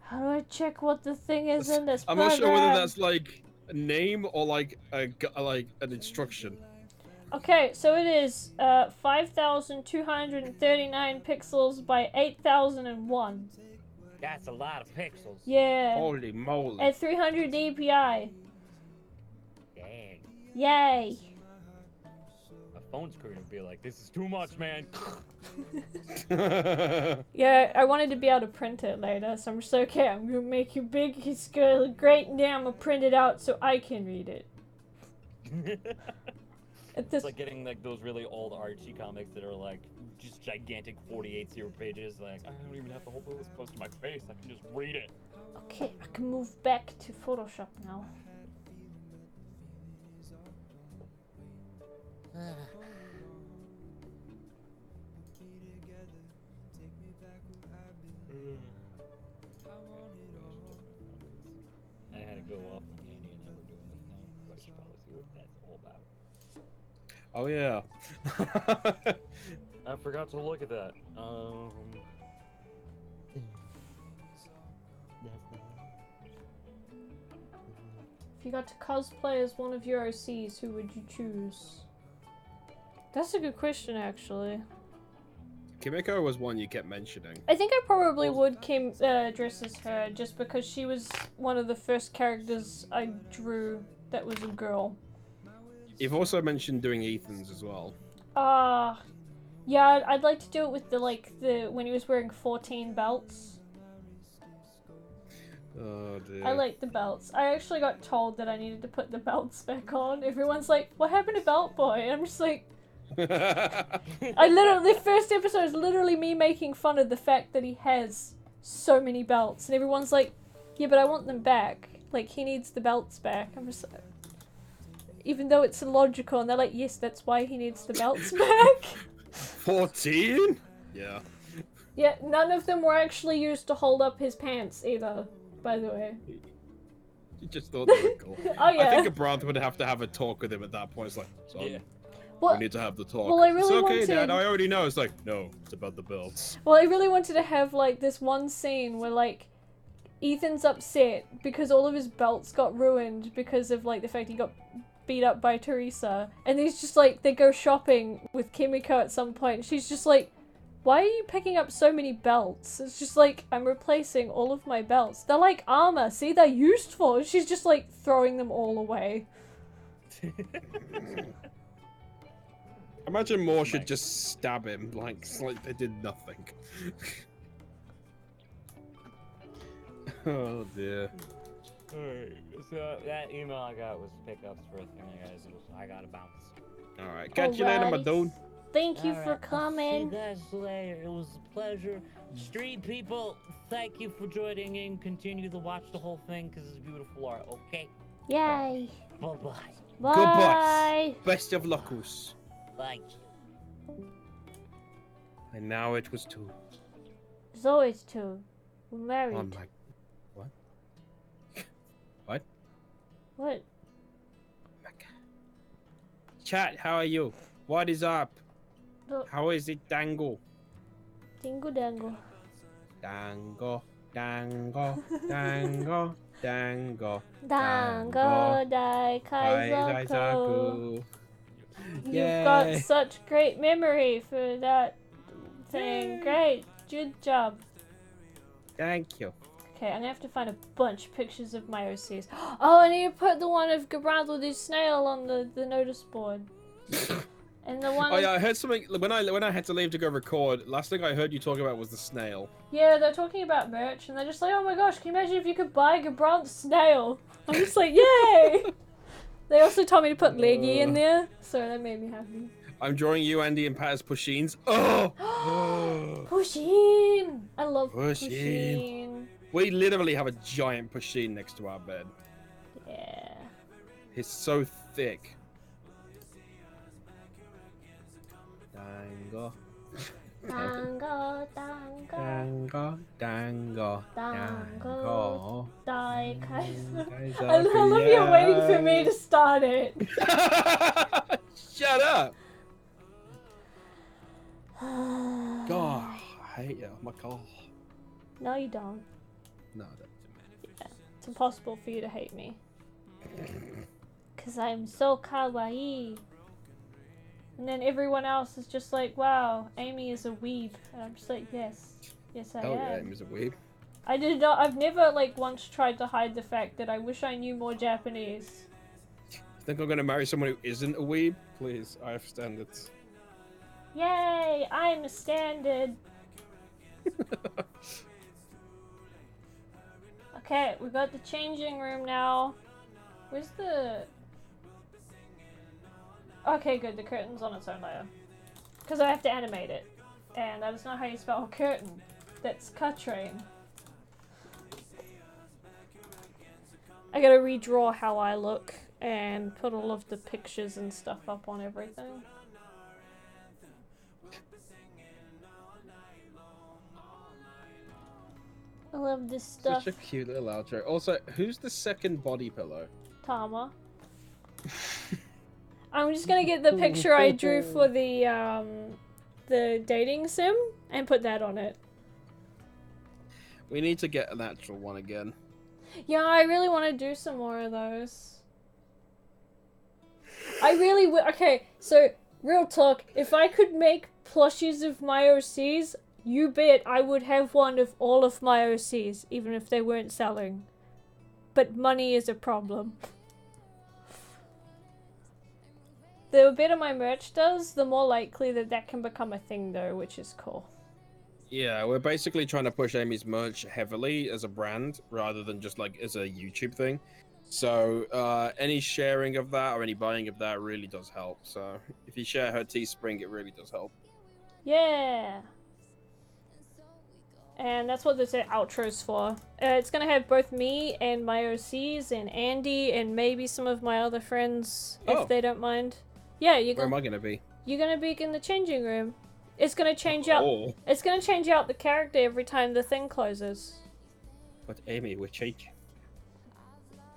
How do I check what the thing is in this I'm program? not sure whether that's like a name or like like an instruction. Okay, so it is 5,239 pixels by 8,001. That's a lot of pixels. Yeah. Holy moly. At 300 DPI. Dang. Yay. My phone screen would be like, this is too much, man. Yeah, I wanted to be able to print it later, so I'm just like, okay, I'm gonna make you big, it's gonna look great, and then I'm gonna print it out so I can read it. It's like getting like those really old Archie comics that are like just gigantic 48-0 pages. Like, I don't even have to hold this close to my face. I can just read it. Okay, I can move back to Photoshop now. I had to go off on Andy and I were doing this thing, but I should probably see what that's all about. Oh yeah. I forgot to look at that. If you got to cosplay as one of your OCs, who would you choose? That's a good question, actually. Kimiko was one you kept mentioning. I think I probably would dress as her, just because she was one of the first characters I drew that was a girl. You've also mentioned doing Ethan's as well. Yeah, I'd like to do it with the when he was wearing 14 belts. Oh dear. I like the belts. I actually got told that I needed to put the belts back on. Everyone's like, what happened to Belt Boy? And I'm just like, the first episode is literally me making fun of the fact that he has so many belts. And everyone's like, yeah, but I want them back. Like, he needs the belts back. I'm just like, even though it's illogical. And they're like, yes, that's why he needs the belts back. 14? Yeah. Yeah, none of them were actually used to hold up his pants either, by the way. You just thought they were cool. Oh, yeah. I think a Brandt would have to have a talk with him at that point. It's like, son, Yeah. Well, we need to have the talk. well, I really it's okay, wanted... Dad, I already know. It's like, no, it's about the belts. Well, I really wanted to have, like, this one scene where, like, Ethan's upset because all of his belts got ruined because of, like, the fact he got beat up by Teresa. And he's just, like, they go shopping with Kimiko at some point. And she's just like, why are you picking up so many belts? It's just like, I'm replacing all of my belts. They're like armor. See, they're useful. And she's just, like, throwing them all away. Imagine Moore should just stab him like they did nothing. Oh dear. Alright, so that email I got was pickups for a thing, guys. I gotta bounce. Alright, catch you later, my Alrighty. dude. Thank you for Alright, I'll see you coming. guys later. It was a pleasure. Street people, thank you for joining in. Continue to watch the whole thing because it's beautiful art, okay? Yay. Bye-bye. Bye. Goodbye. Best of luckus. Bye. And now it was 2. There's always 2. We're married. Oh my... What? What? What? Chat, how are you? What is up? Look. How is it, Dangle? Dingle dangle. Dango, dango, dango, dango. Dango dai kaizaku. Kaizaku. You've got such great memory for that thing. Great. Good job. Thank you. Okay, I'm gonna have to find a bunch of pictures of my OCs. Oh, I need to put the one of Gabrandl the snail on the notice board. And the one... Oh yeah, I heard something when I had to leave to go record. Last thing I heard you talk about was the snail. Yeah, they're talking about merch, and they're just like, oh my gosh, can you imagine if you could buy Gabrandl's snail? I'm just like, yay! They also told me to put Leggy in there, so that made me happy. I'm drawing you, Andy, and Pat as Pushins. Oh! Pushin! I love Pusheen. Pushin. We literally have a giant Pushin next to our bed. Yeah. He's so thick. Dango. Dango, dango, Dango, dango, dango, dai kaizaku. I Kaizaku, love you waiting for me to start it. Shut up! God, I hate you. Oh my God. No, you don't. No, I don't. Yeah, it's impossible for you to hate me. Because I'm so kawaii. And then everyone else is just like, wow, Amy is a weeb. And I'm just like, yes. Yes, I Oh yeah, am. Amy's a weeb. I've never, like, once tried to hide the fact that I wish I knew more Japanese. Think I'm gonna marry someone who isn't a weeb? Please, I have standards. Yay, I'm a standard. Okay, we got the changing room now. Where's the... Okay, good, the curtain's on its own layer. Because I have to animate it. And that is not how you spell curtain. That's Katrain. I gotta redraw how I look and put all of the pictures and stuff up on everything. I love this stuff. Such a cute little outro. Also, who's the second body pillow? Tama. I'm just gonna get the picture I drew for the dating sim and put that on it. We need to get an actual one again. Yeah, I really want to do some more of those. I really would. Okay, so real talk. If I could make plushies of my OCs, you bet I would have one of all of my OCs, even if they weren't selling. But money is a problem. The better my merch does, the more likely that that can become a thing, though, which is cool. Yeah, we're basically trying to push Amy's merch heavily as a brand rather than just like as a YouTube thing. So any sharing of that or any buying of that really does help. So if you share her Teespring, it really does help. Yeah. And that's what this outro's for. It's gonna have both me and my OCs and Andy and maybe some of my other friends if they don't mind. Yeah, Where am I gonna be? you're gonna be in the changing room. It's gonna change out. Oh. It's gonna change out the character every time the thing closes. But Amy, we're changing.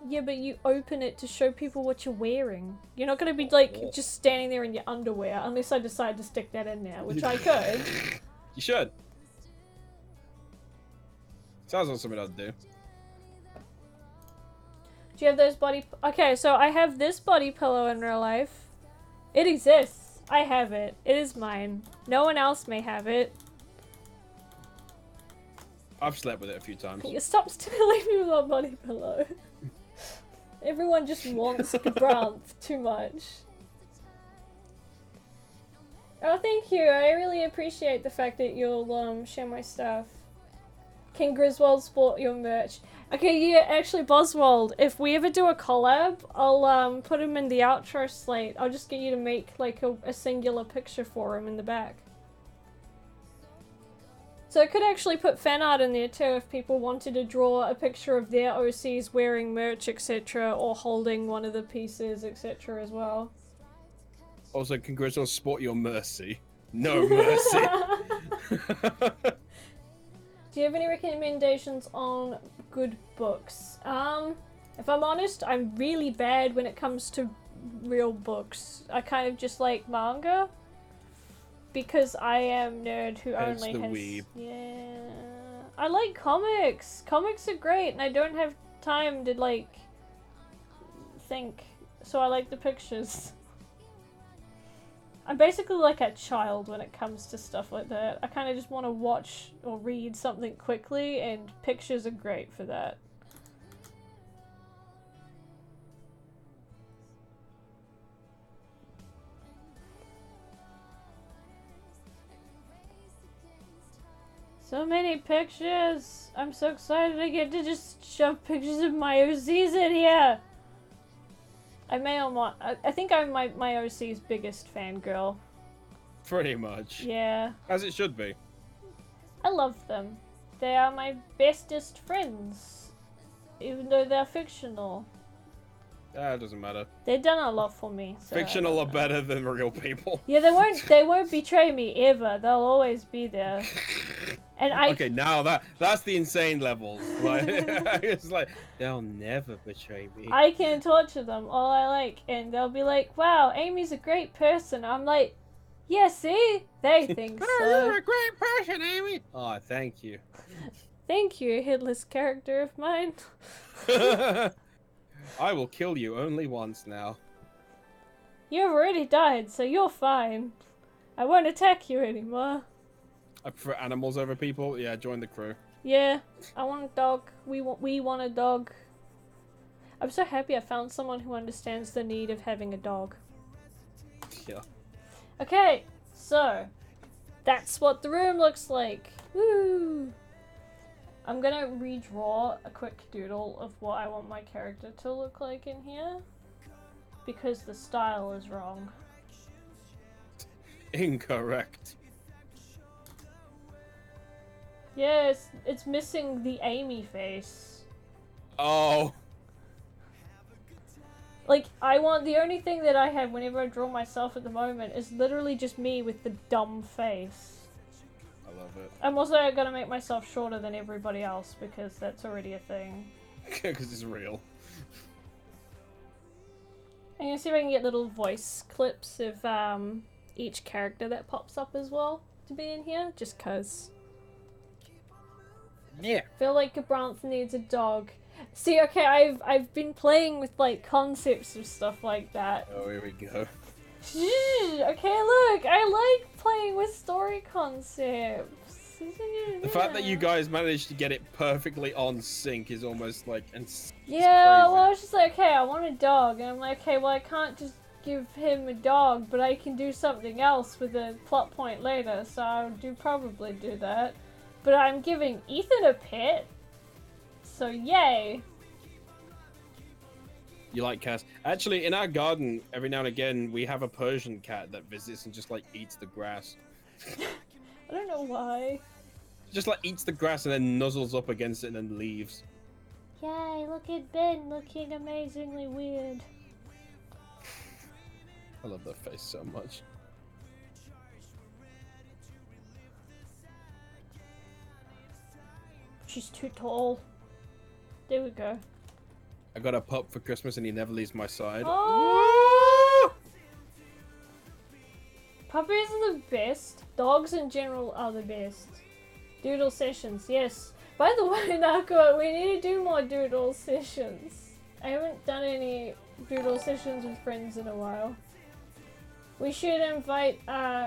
Yeah, but you open it to show people what you're wearing. You're not gonna be like just standing there in your underwear unless I decide to stick that in there, which I could. You should. Sounds like something I'd do. Do you have those body... Okay, so I have this body pillow in real life. It exists. I have it. It is mine. No one else may have it. I've slept with it a few times. You stop stealing me with my body pillow. Everyone just wants Gabranth too much. Oh, thank you. I really appreciate the fact that you'll share my stuff. Can Griswold sport your merch? Okay, yeah, actually, Boswald, if we ever do a collab, I'll put him in the outro slate. I'll just get you to make like a singular picture for him in the back. So I could actually put fan art in there too if people wanted to draw a picture of their OCs wearing merch, etc., or holding one of the pieces, etc. as well. Also, can Griswold sport your mercy? No mercy. Do you have any recommendations on good books? If I'm honest, I'm really bad when it comes to real books. I kind of just like manga. Because I am nerd who only has... weeb. Yeah. I like comics. Comics are great and I don't have time to like... think. So I like the pictures. I'm basically like a child when it comes to stuff like that. I kind of just want to watch or read something quickly, and pictures are great for that. So many pictures! I'm so excited I get to just shove pictures of my OCs in here! I may or not. I think I'm my OC's biggest fangirl. Pretty much. Yeah. As it should be. I love them. They are my bestest friends. Even though they're fictional. It doesn't matter. They've done a lot for me. So Fictional are better than real people. Yeah, they won't betray me ever. They'll always be there. And Okay, now that's the insane levels. Like, it's like they'll never betray me. I can torture them all I like, and they'll be like, "Wow, Amy's a great person." I'm like, "Yeah, see, they think so." You're a great person, Amy. Oh, thank you. Thank you, headless character of mine. I will kill you only once now. You've already died, so you're fine. I won't attack you anymore. I prefer animals over people. Yeah, join the crew. Yeah, I want a dog. We want a dog. I'm so happy I found someone who understands the need of having a dog. Yeah. Okay, so that's what the room looks like. Woo! I'm gonna redraw a quick doodle of what I want my character to look like in here, because the style is wrong. Incorrect. Yes, it's missing the Amy face. Oh. Like, I want, the only thing that I have whenever I draw myself at the moment is literally just me with the dumb face. I love it. I'm also gonna make myself shorter than everybody else because that's already a thing. Because it's real. I'm gonna see if I can get little voice clips of each character that pops up as well to be in here, just cause. Yeah. Feel like Gabranth needs a dog. See, okay, I've been playing with like concepts of stuff like that. Oh, here we go. Okay, look, I like playing with story concepts. The fact that you guys managed to get it perfectly on sync is almost like yeah, well, I was just like, okay, I want a dog, and I'm like, okay, well, I can't just give him a dog, but I can do something else with a plot point later, so I'll probably do that. but I'm giving Ethan a pet. So yay. You like cats? Actually, in our garden, every now and again, we have a Persian cat that visits and just like eats the grass. I don't know why. Just like eats the grass and then nuzzles up against it and then leaves. Yay, look at Ben looking amazingly weird. I love that face so much. She's too tall. There we go. I got a pup for Christmas and he never leaves my side. Oh! Puppies are the best. Dogs in general are the best. Doodle sessions, yes. By the way, Nako, we need to do more doodle sessions. I haven't done any doodle sessions with friends in a while. We should invite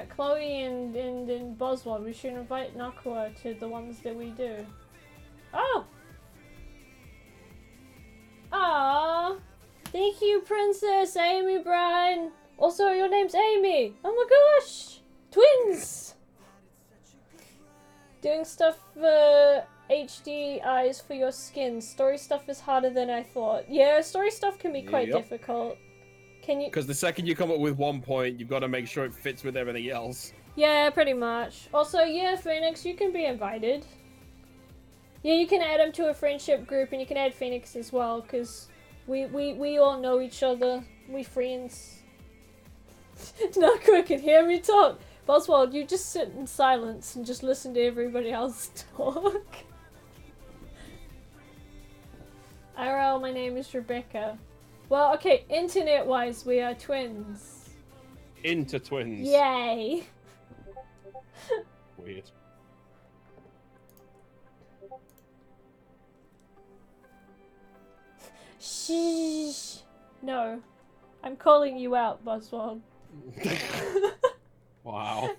Chloe and Boswell. We should invite Nakua to the ones that we do. Oh! Ah, thank you, Princess Amy Bryan. Also, your name's Amy. Oh my gosh, twins. Doing stuff for HD eyes for your skin. Story stuff is harder than I thought. Yeah, story stuff can be quite difficult. Can you? Because the second you come up with 1 point, you've got to make sure it fits with everything else. Yeah, pretty much. Also, yeah, Phoenix, you can be invited. Yeah, you can add him to a friendship group, and you can add Phoenix as well, because we all know each other. We friends. Nakua can hear me talk. Boswell, you just sit in silence and just listen to everybody else talk. IRL, my name is Rebecca. Well, okay, internet-wise, we are twins. Inter-twins. Yay! Weird. Shh. No. I'm calling you out, Boswell. Wow.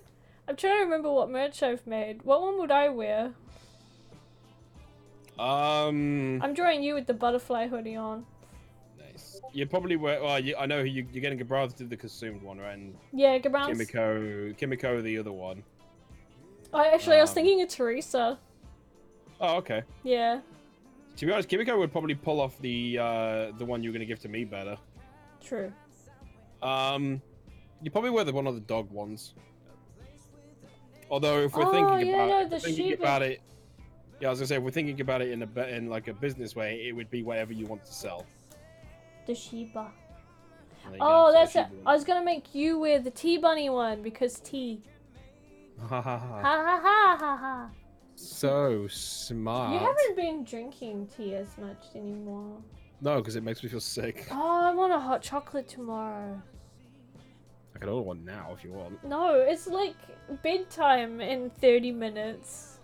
I'm trying to remember what merch I've made. What one would I wear? I'm drawing you with the butterfly hoodie on. Nice. You probably wear. Well, I know you're getting Gabrath to the consumed one, right? And Yeah, Gabrant's... Kimiko the other one. I was thinking of Teresa. Oh, okay. Yeah. To be honest, Kimiko would probably pull off the one you're gonna give to me better. True. You probably wear the one of the dog ones. Although if we're thinking about it, yeah, I was gonna say if we're thinking about it in like a business way, it would be whatever you want to sell. The Shiba. Oh, that's it. I was gonna make you wear the tea bunny one because tea. Ha ha ha. Ha ha ha ha ha. So smart. You haven't been drinking tea as much anymore. No, because it makes me feel sick. Oh, I want a hot chocolate tomorrow. I can order one now if you want. No, it's like bedtime in 30 minutes.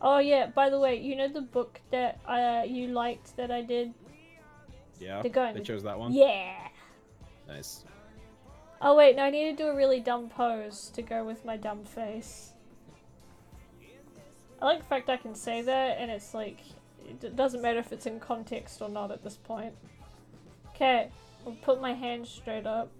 Oh yeah, by the way, you know the book that you liked that I did? Yeah, they chose that one? Yeah! Nice. Oh wait, no, I need to do a really dumb pose to go with my dumb face. I like the fact I can say that, and it's like, it doesn't matter if it's in context or not at this point. Okay, I'll put my hands straight up.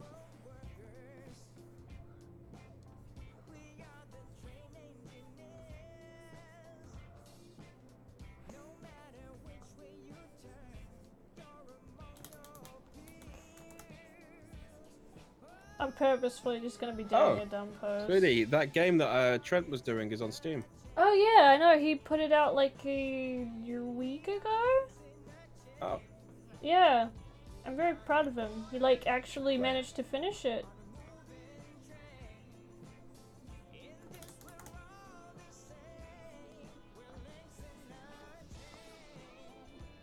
I'm purposefully just gonna be doing a dumb pose. Sweetie, that game that Trent was doing is on Steam. Oh yeah, I know. He put it out like a week ago? Oh. Yeah. I'm very proud of him. He like actually managed to finish it.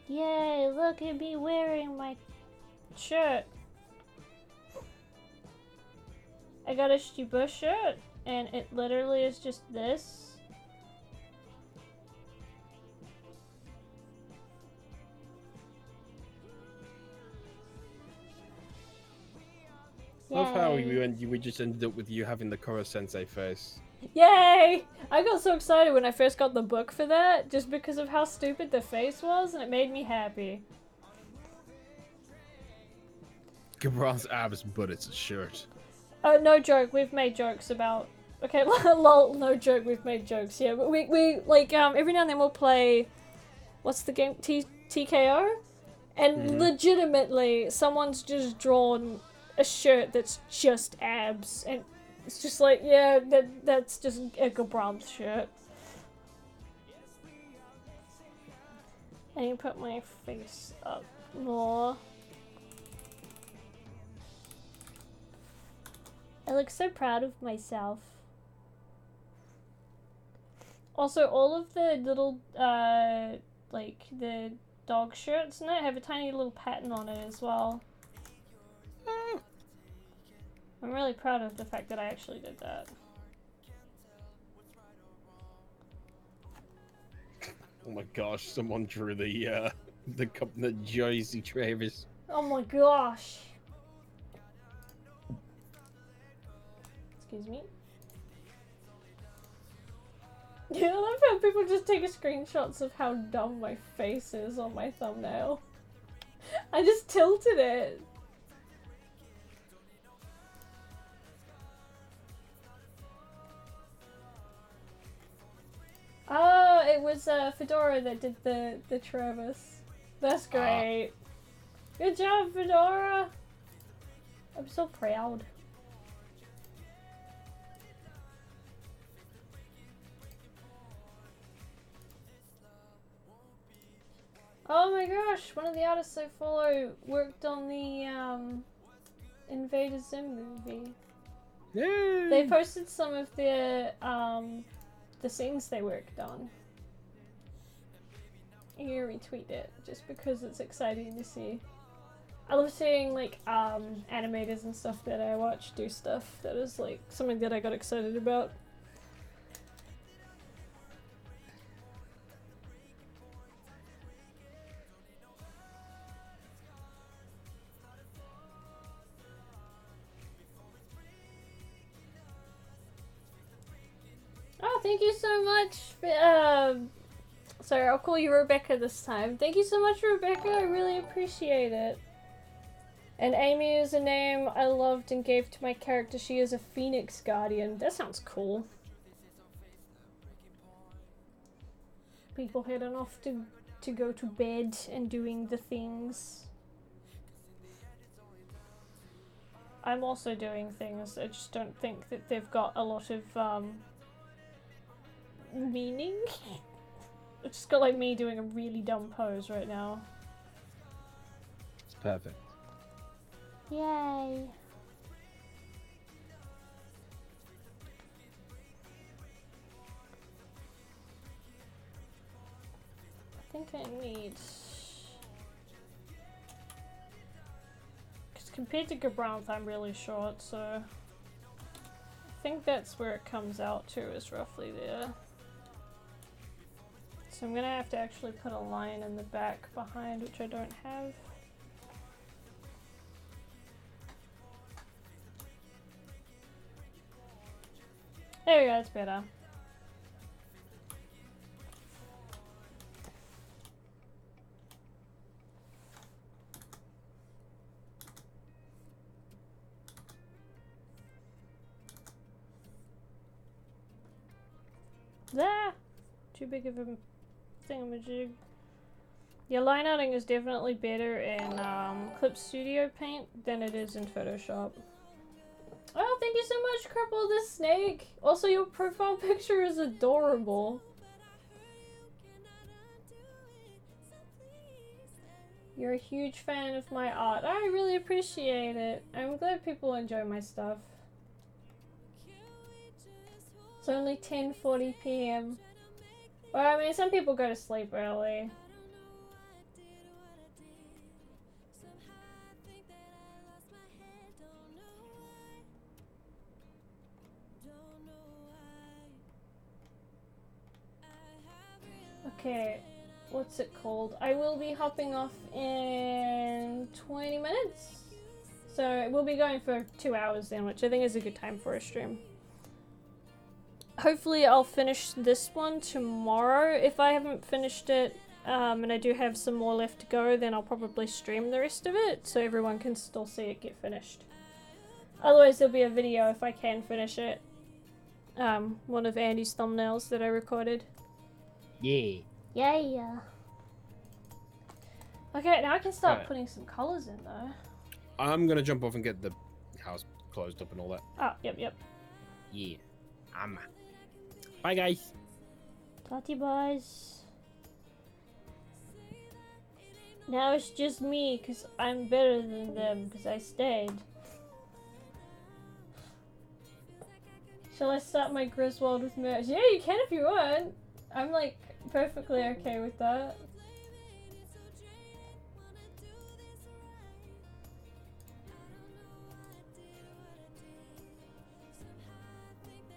Yay, look at me wearing my shirt. I got a Shiba shirt, and it literally is just this. I love how we just ended up with you having the Koro Sensei face. Yay! I got so excited when I first got the book for that, just because of how stupid the face was, and it made me happy. Gabrath's abs, but it's a shirt. No joke, we've made jokes about Okay, lol, no joke, we've made jokes, yeah, but we like, every now and then we'll play, what's the game, TKO? And legitimately, someone's just drawn a shirt that's just abs, and it's just like, yeah, that's just Edgar Brahm's shirt. I need to put my face up more. I look so proud of myself. Also, all of the little, like, the dog shirts in it have a tiny little pattern on it as well. I'm really proud of the fact that I actually did that. Oh my gosh, someone drew the Jersey Travis. Oh my gosh. Excuse me. Yeah, I love how people just take screenshots of how dumb my face is on my thumbnail. I just tilted it. Oh, it was Fedora that did the Travis. That's great. Good job, Fedora. I'm so proud. Oh my gosh, one of the artists I follow worked on the Invader Zim movie. Yay! They posted some of the scenes they worked on. I'm gonna retweet it just because it's exciting to see. I love seeing like animators and stuff that I watch do stuff that is like something that I got excited about. Oh, thank you so much for, sorry, I'll call you Rebecca this time. Thank you so much, Rebecca. I really appreciate it. And Amy is a name I loved and gave to my character. She is a Phoenix Guardian. That sounds cool. People heading off to go to bed and doing the things. I'm also doing things. I just don't think that they've got a lot of, meaning. It's just got like me doing a really dumb pose right now. It's perfect. Yay. I think I need, because compared to Gabranth I'm really short, so I think that's where it comes out to, is roughly there. So I'm gonna have to actually put a line in the back behind, which I don't have. There we go, that's better. There! Too big of a thingamajig. Yeah, line outing is definitely better in Clip Studio Paint than it is in Photoshop. Oh, thank you so much, Cripple the Snake! Also, your profile picture is adorable. You're a huge fan of my art. I really appreciate it. I'm glad people enjoy my stuff. It's only 10:40 p.m. Well, I mean, some people go to sleep early. Okay, what's it called? I will be hopping off in 20 minutes. So we'll be going for 2 hours then, which I think is a good time for a stream. Hopefully I'll finish this one tomorrow. If I haven't finished it, and I do have some more left to go, then I'll probably stream the rest of it so everyone can still see it get finished. Otherwise there'll be a video if I can finish it. one of Andy's thumbnails that I recorded. Yeah. Yeah. Okay, now I can start Right. putting some colors in though. I'm gonna jump off and get the house closed up and all that. Oh, yep. Yeah. Bye, guys. Tati boys. Now it's just me, because I'm better than them, because I stayed. Shall I start my Griswold with merch? Yeah, you can if you want. I'm, like, perfectly okay with that.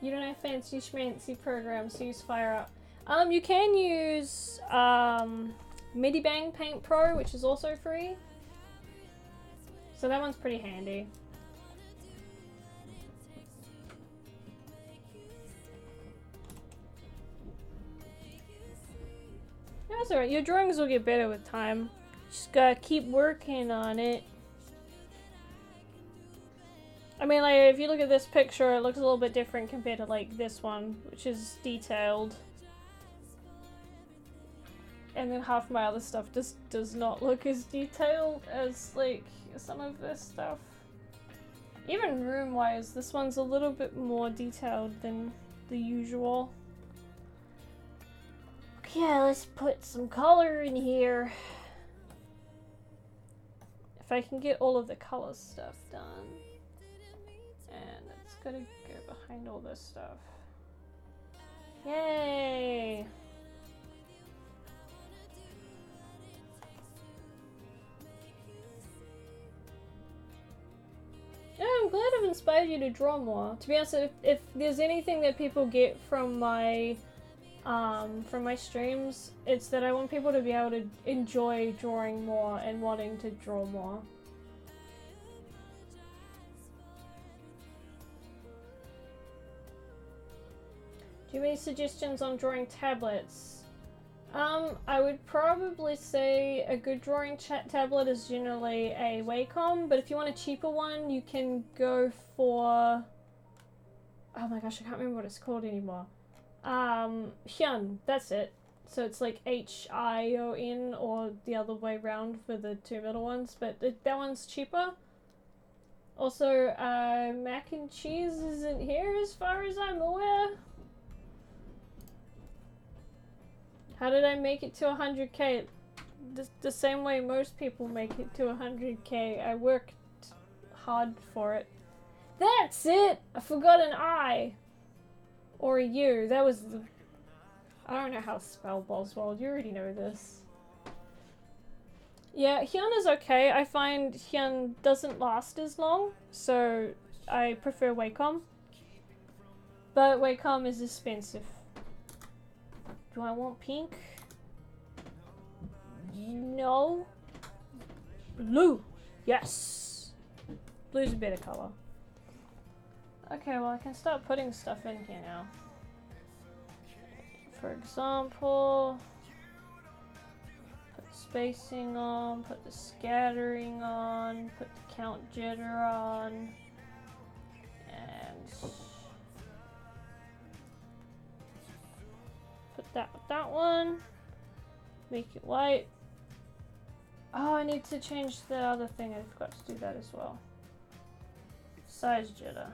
You don't have fancy schmancy programs to use Fire Up. You can use, Medibang Paint Pro, which is also free. So that one's pretty handy. Yeah, that's alright. Your drawings will get better with time. Just gotta keep working on it. I mean, like, if you look at this picture, it looks a little bit different compared to, like, this one, which is detailed. And then half my other stuff just does not look as detailed as, like, some of this stuff. Even room-wise, this one's a little bit more detailed than the usual. Okay, let's put some color in here. If I can get all of the color stuff done. And it's gonna go behind all this stuff. Yay! Yeah, I'm glad I've inspired you to draw more. To be honest, if there's anything that people get from my streams, it's that I want people to be able to enjoy drawing more and wanting to draw more. Do you have any suggestions on drawing tablets? I would probably say a good drawing tablet is generally a Wacom, but if you want a cheaper one, you can go for... Oh my gosh, I can't remember what it's called anymore. Hyun, that's it. So it's like H-I-O-N or the other way around for the two middle ones, but that one's cheaper. Also, mac and cheese isn't here as far as I'm aware. How did I make it to 100k? The same way most people make it to 100k. I worked hard for it. That's it! I forgot an I. Or a U. That was the... I don't know how to spell Boswell. You already know this. Yeah, Hyun is okay. I find Hyun doesn't last as long, so I prefer Wacom. But Wacom is expensive. Do I want pink? No. Blue. Yes. Blue's a better color. Okay, well I can start putting stuff in here now. For example, put spacing on, put the scattering on, put the count jitter on, and put that with that one. Make it white. Oh, I need to change the other thing. I forgot to do that as well. Size jitter.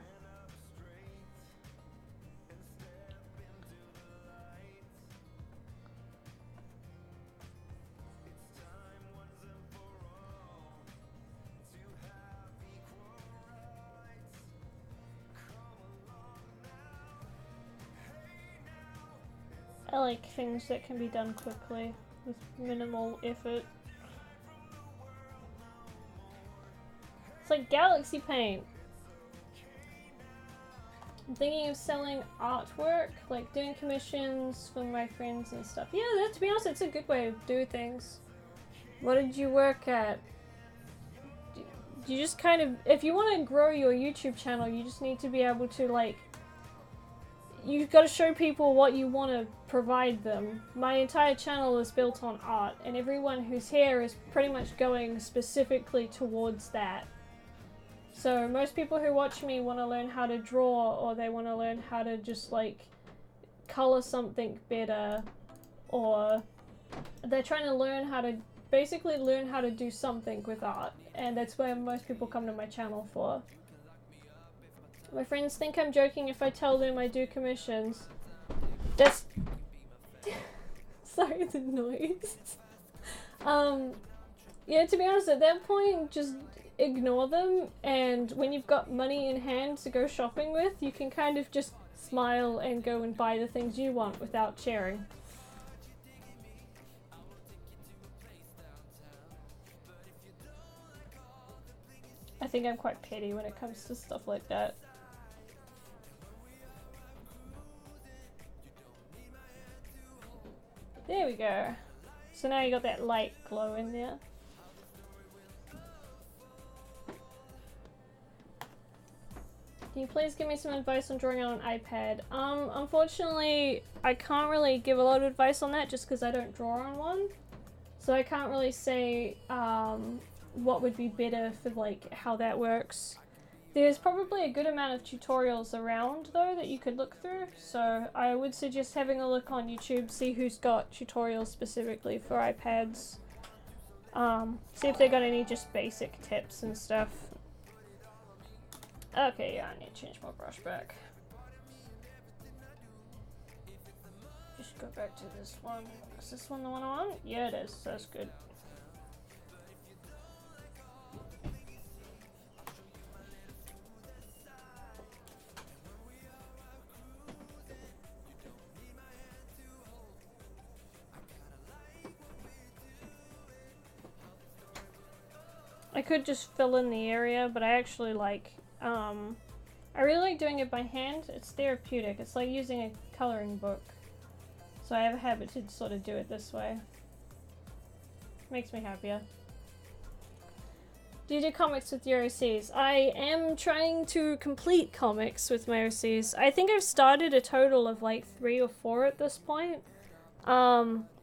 I like things that can be done quickly with minimal effort. It's like Galaxy Paint. I'm thinking of selling artwork, like doing commissions for my friends and stuff. Yeah, to be honest, it's a good way to do things. What did you work at? You just kind of, if you want to grow your YouTube channel, you just need to be able to, like, you've got to show people what you want to provide them. My entire channel is built on art, and everyone who's here is pretty much going specifically towards that. So most people who watch me want to learn how to draw, or they want to learn how to just like color something better, or they're trying to learn how to basically learn how to do something with art, and that's where most people come to my channel for. My friends think I'm joking if I tell them I do commissions. That's sorry, the noise. Yeah, to be honest, at that point, just ignore them, and when you've got money in hand to go shopping with, you can kind of just smile and go and buy the things you want without sharing. I think I'm quite petty when it comes to stuff like that. There we go. So now you got that light glow in there. Can you please give me some advice on drawing on an iPad? Unfortunately, I can't really give a lot of advice on that just because I don't draw on one. So I can't really say what would be better for like how that works. There's probably a good amount of tutorials around though that you could look through. So I would suggest having a look on YouTube, see who's got tutorials specifically for iPads. See if they got any just basic tips and stuff. Okay, yeah, I need to change my brush back. Just go back to this one. Is this one the one I want? Yeah, it is. That's good. I could just fill in the area, but I actually like, I really like doing it by hand. It's therapeutic. It's like using a coloring book. So I have a habit to sort of do it this way. Makes me happier. Do you do comics with your OCs? I am trying to complete comics with my OCs. I think I've started a total of like 3 or 4 at this point.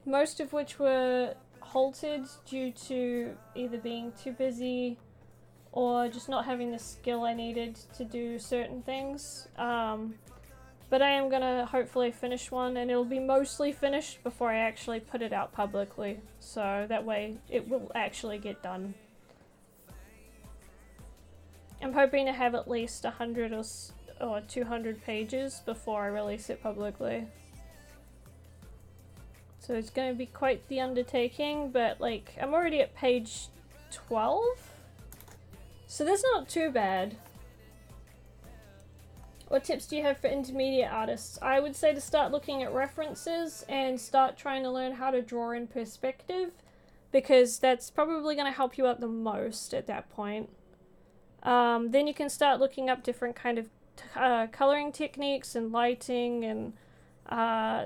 Most of which were halted due to either being too busy or just not having the skill I needed to do certain things. But I am gonna hopefully finish one, and it'll be mostly finished before I actually put it out publicly, so that way it will actually get done. I'm hoping to have at least 100 or 200 pages before I release it publicly. So it's going to be quite the undertaking, but like I'm already at page 12, so that's not too bad. What tips do you have for intermediate artists? I would say to start looking at references and start trying to learn how to draw in perspective, because that's probably going to help you out the most at that point. Then you can start looking up different kind of coloring techniques and lighting, and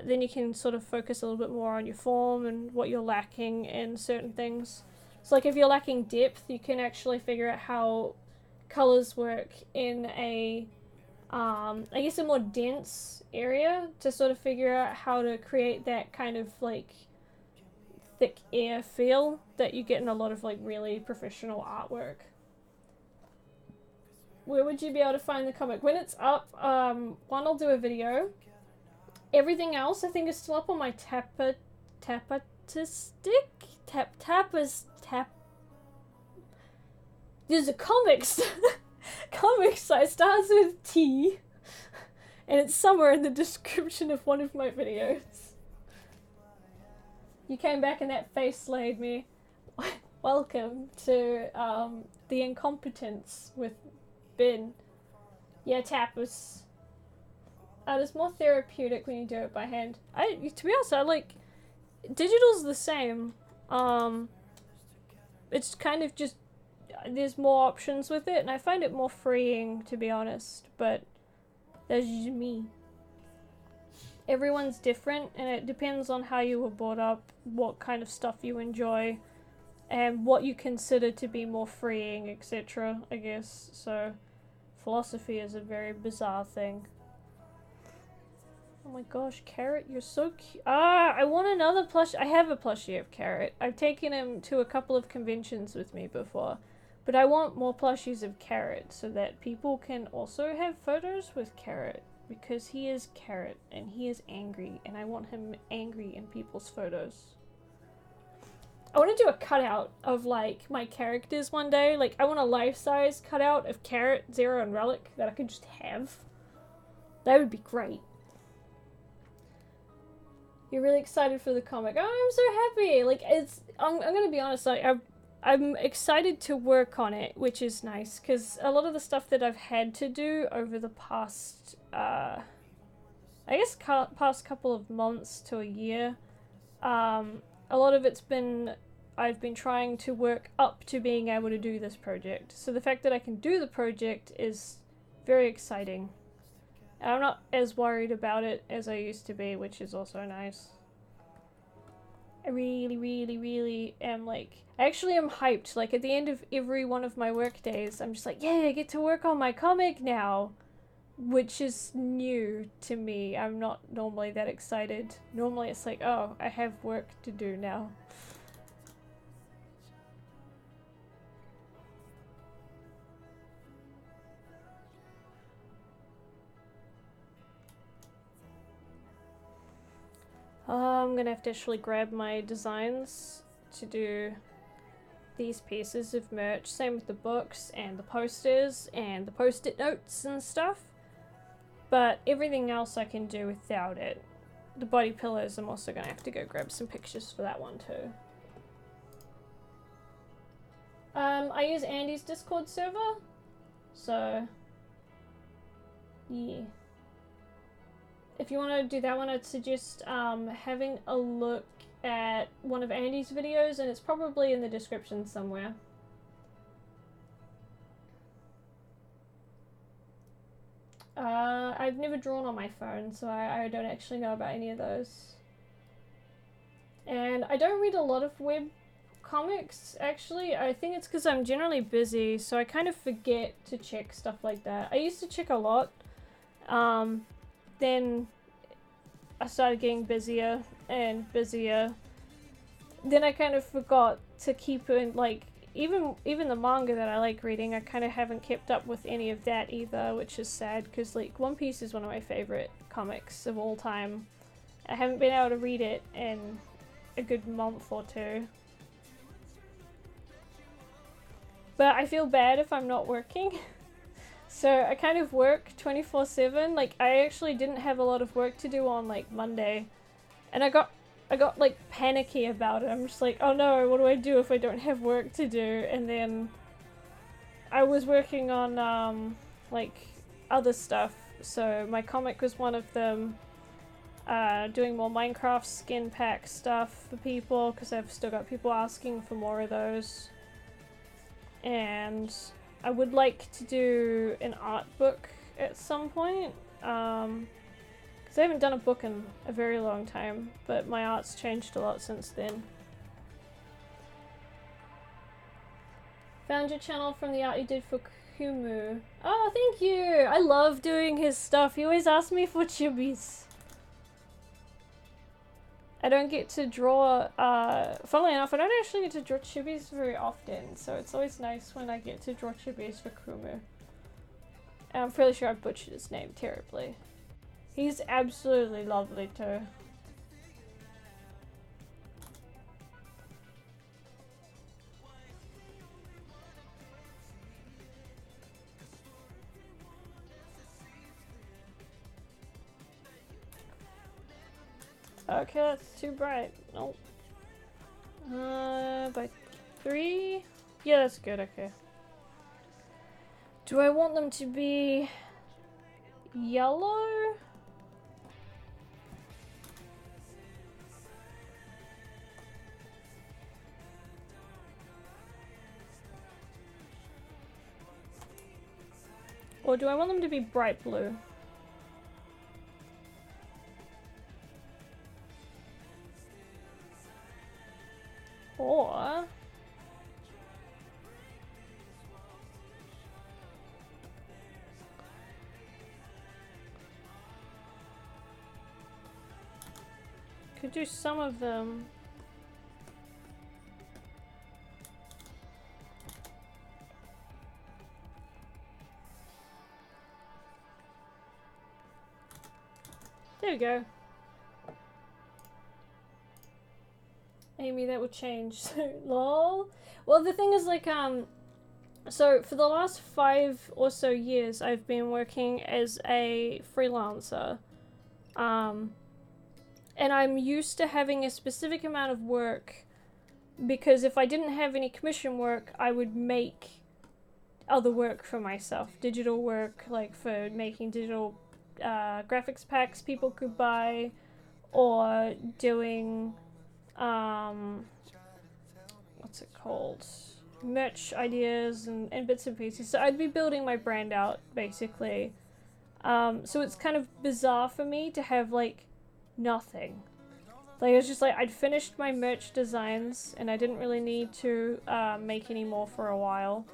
then you can sort of focus a little bit more on your form and what you're lacking in certain things. So like if you're lacking depth, you can actually figure out how colors work in a, I guess a more dense area, to sort of figure out how to create that kind of like thick air feel that you get in a lot of like really professional artwork. Where would you be able to find the comic? When it's up, one, I'll do a video. Everything else I think is still up on my there's a comics comic site, starts with T, and it's somewhere in the description of one of my videos. You came back and that face slayed me. Welcome to the incompetence with Ben. Yeah, tapas. It's more therapeutic when you do it by hand. To be honest, I like digital's the same. It's kind of just there's more options with it, and I find it more freeing, to be honest. But that's just me. Everyone's different, and it depends on how you were brought up, what kind of stuff you enjoy, and what you consider to be more freeing, etc. I guess so. Philosophy is a very bizarre thing. Oh my gosh, Carrot, you're so cute. I want another plush. I have a plushie of Carrot. I've taken him to a couple of conventions with me before. But I want more plushies of Carrot so that people can also have photos with Carrot, because he is Carrot and he is angry, and I want him angry in people's photos. I want to do a cutout of like my characters one day. Like I want a life-size cutout of Carrot, Zero, and Relic that I could just have. That would be great. You're really excited for the comic. Oh, I'm so happy. Like I'm gonna be honest. Like I'm excited to work on it, which is nice because a lot of the stuff that I've had to do over the past, I guess, past couple of months to a year, a lot of it's been I've been trying to work up to being able to do this project. So the fact that I can do the project is very exciting. I'm not as worried about it as I used to be, which is also nice. I really, really, really am like... I actually am hyped. Like, at the end of every one of my work days, I'm just like, yay, I get to work on my comic now! Which is new to me. I'm not normally that excited. Normally it's like, oh, I have work to do now. I'm gonna have to actually grab my designs to do these pieces of merch. Same with the books and the posters and the post-it notes and stuff. But everything else I can do without it. The body pillows, I'm also gonna have to go grab some pictures for that one too. I use Andy's Discord server, so yeah. If you want to do that one, I'd suggest having a look at one of Andy's videos, and it's probably in the description somewhere. I've never drawn on my phone, so I don't actually know about any of those. And I don't read a lot of web comics, actually. I think it's because I'm generally busy, so I kind of forget to check stuff like that. I used to check a lot. Then I started getting busier and busier. Then I kind of forgot to keep in, like, even the manga that I like reading, I kind of haven't kept up with any of that either, which is sad, because, like, One Piece is one of my favorite comics of all time. I haven't been able to read it in a good month or two. But I feel bad if I'm not working. So I kind of work 24/7. Like, I actually didn't have a lot of work to do on, like, Monday. And I got like panicky about it. I'm just like, oh no, what do I do if I don't have work to do? And then I was working on like other stuff. So my comic was one of them. Doing more Minecraft skin pack stuff for people, because I've still got people asking for more of those. And I would like to do an art book at some point. Because I haven't done a book in a very long time, but my art's changed a lot since then. Found your channel from the art you did for Kumu. Oh, thank you! I love doing his stuff. He always asks me for chibis. I don't get to draw, funnily enough, I don't actually get to draw chibis very often, so it's always nice when I get to draw chibis for Kumu. And I'm pretty sure I butchered his name terribly. He's absolutely lovely too. Okay, that's too bright. Nope. By 3? Yeah, that's good, okay. Do I want them to be yellow? Or do I want them to be bright blue? Or... could do some of them. There we go. Amy, that would change. Lol. Well, the thing is, like, so for the last 5 or so years, I've been working as a freelancer. And I'm used to having a specific amount of work, because if I didn't have any commission work, I would make other work for myself. Digital work, like for making digital graphics packs people could buy, or doing, what's it called? Merch ideas and bits and pieces. So I'd be building my brand out, basically. So it's kind of bizarre for me to have, like, nothing. Like, it's just like, I'd finished my merch designs, and I didn't really need to make any more for a while.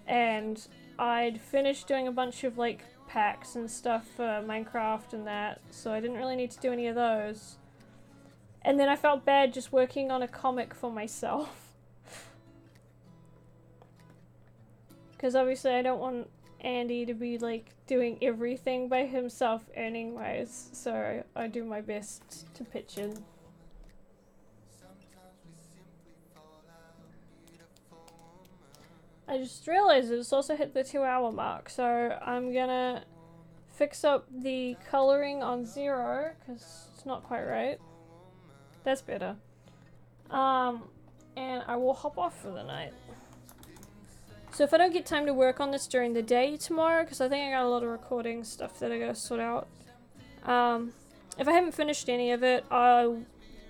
And I'd finished doing a bunch of, like, packs and stuff for Minecraft and that, so I didn't really need to do any of those. And then I felt bad just working on a comic for myself. Because obviously I don't want Andy to be, like, doing everything by himself earning-wise, so I do my best to pitch in. I just realized it's also hit the 2-hour mark, so I'm gonna fix up the coloring on 0, because it's not quite right. That's better. And I will hop off for the night. So if I don't get time to work on this during the day tomorrow, because I think I got a lot of recording stuff that I gotta sort out. If I haven't finished any of it, I'll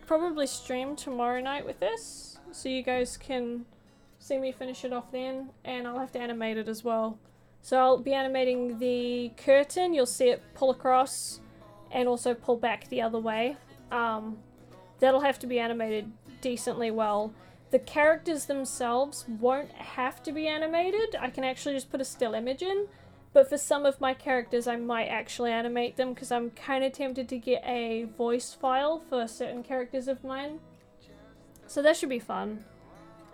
probably stream tomorrow night with this, so you guys can see me finish it off then, and I'll have to animate it as well. So I'll be animating the curtain, you'll see it pull across, and also pull back the other way. That'll have to be animated decently well. The characters themselves won't have to be animated. I can actually just put a still image in. But for some of my characters, I might actually animate them, because I'm kind of tempted to get a voice file for certain characters of mine. So that should be fun.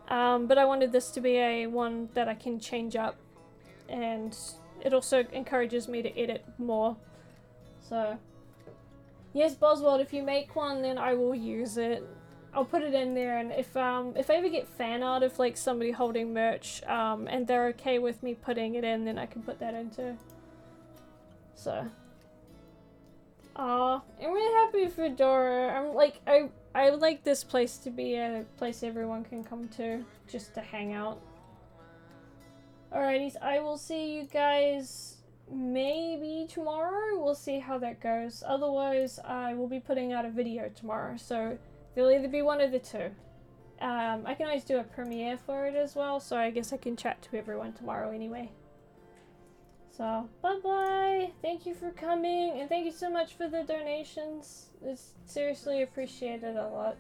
But I wanted this to be a one that I can change up. And it also encourages me to edit more. So, yes, Boswell, if you make one, then I will use it. I'll put it in there, and if I ever get fan art of, like, somebody holding merch, and they're okay with me putting it in, then I can put that in too. So. Aw, I'm really happy for Dora. I'm like, I would like this place to be a place everyone can come to, just to hang out. Alrighties, I will see you guys maybe tomorrow. We'll see how that goes. Otherwise, I will be putting out a video tomorrow, so there'll either be one of the two. I can always do a premiere for it as well, so I guess I can chat to everyone tomorrow anyway. So, bye-bye! Thank you for coming, and thank you so much for the donations. It's seriously appreciated a lot.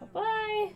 Bye-bye!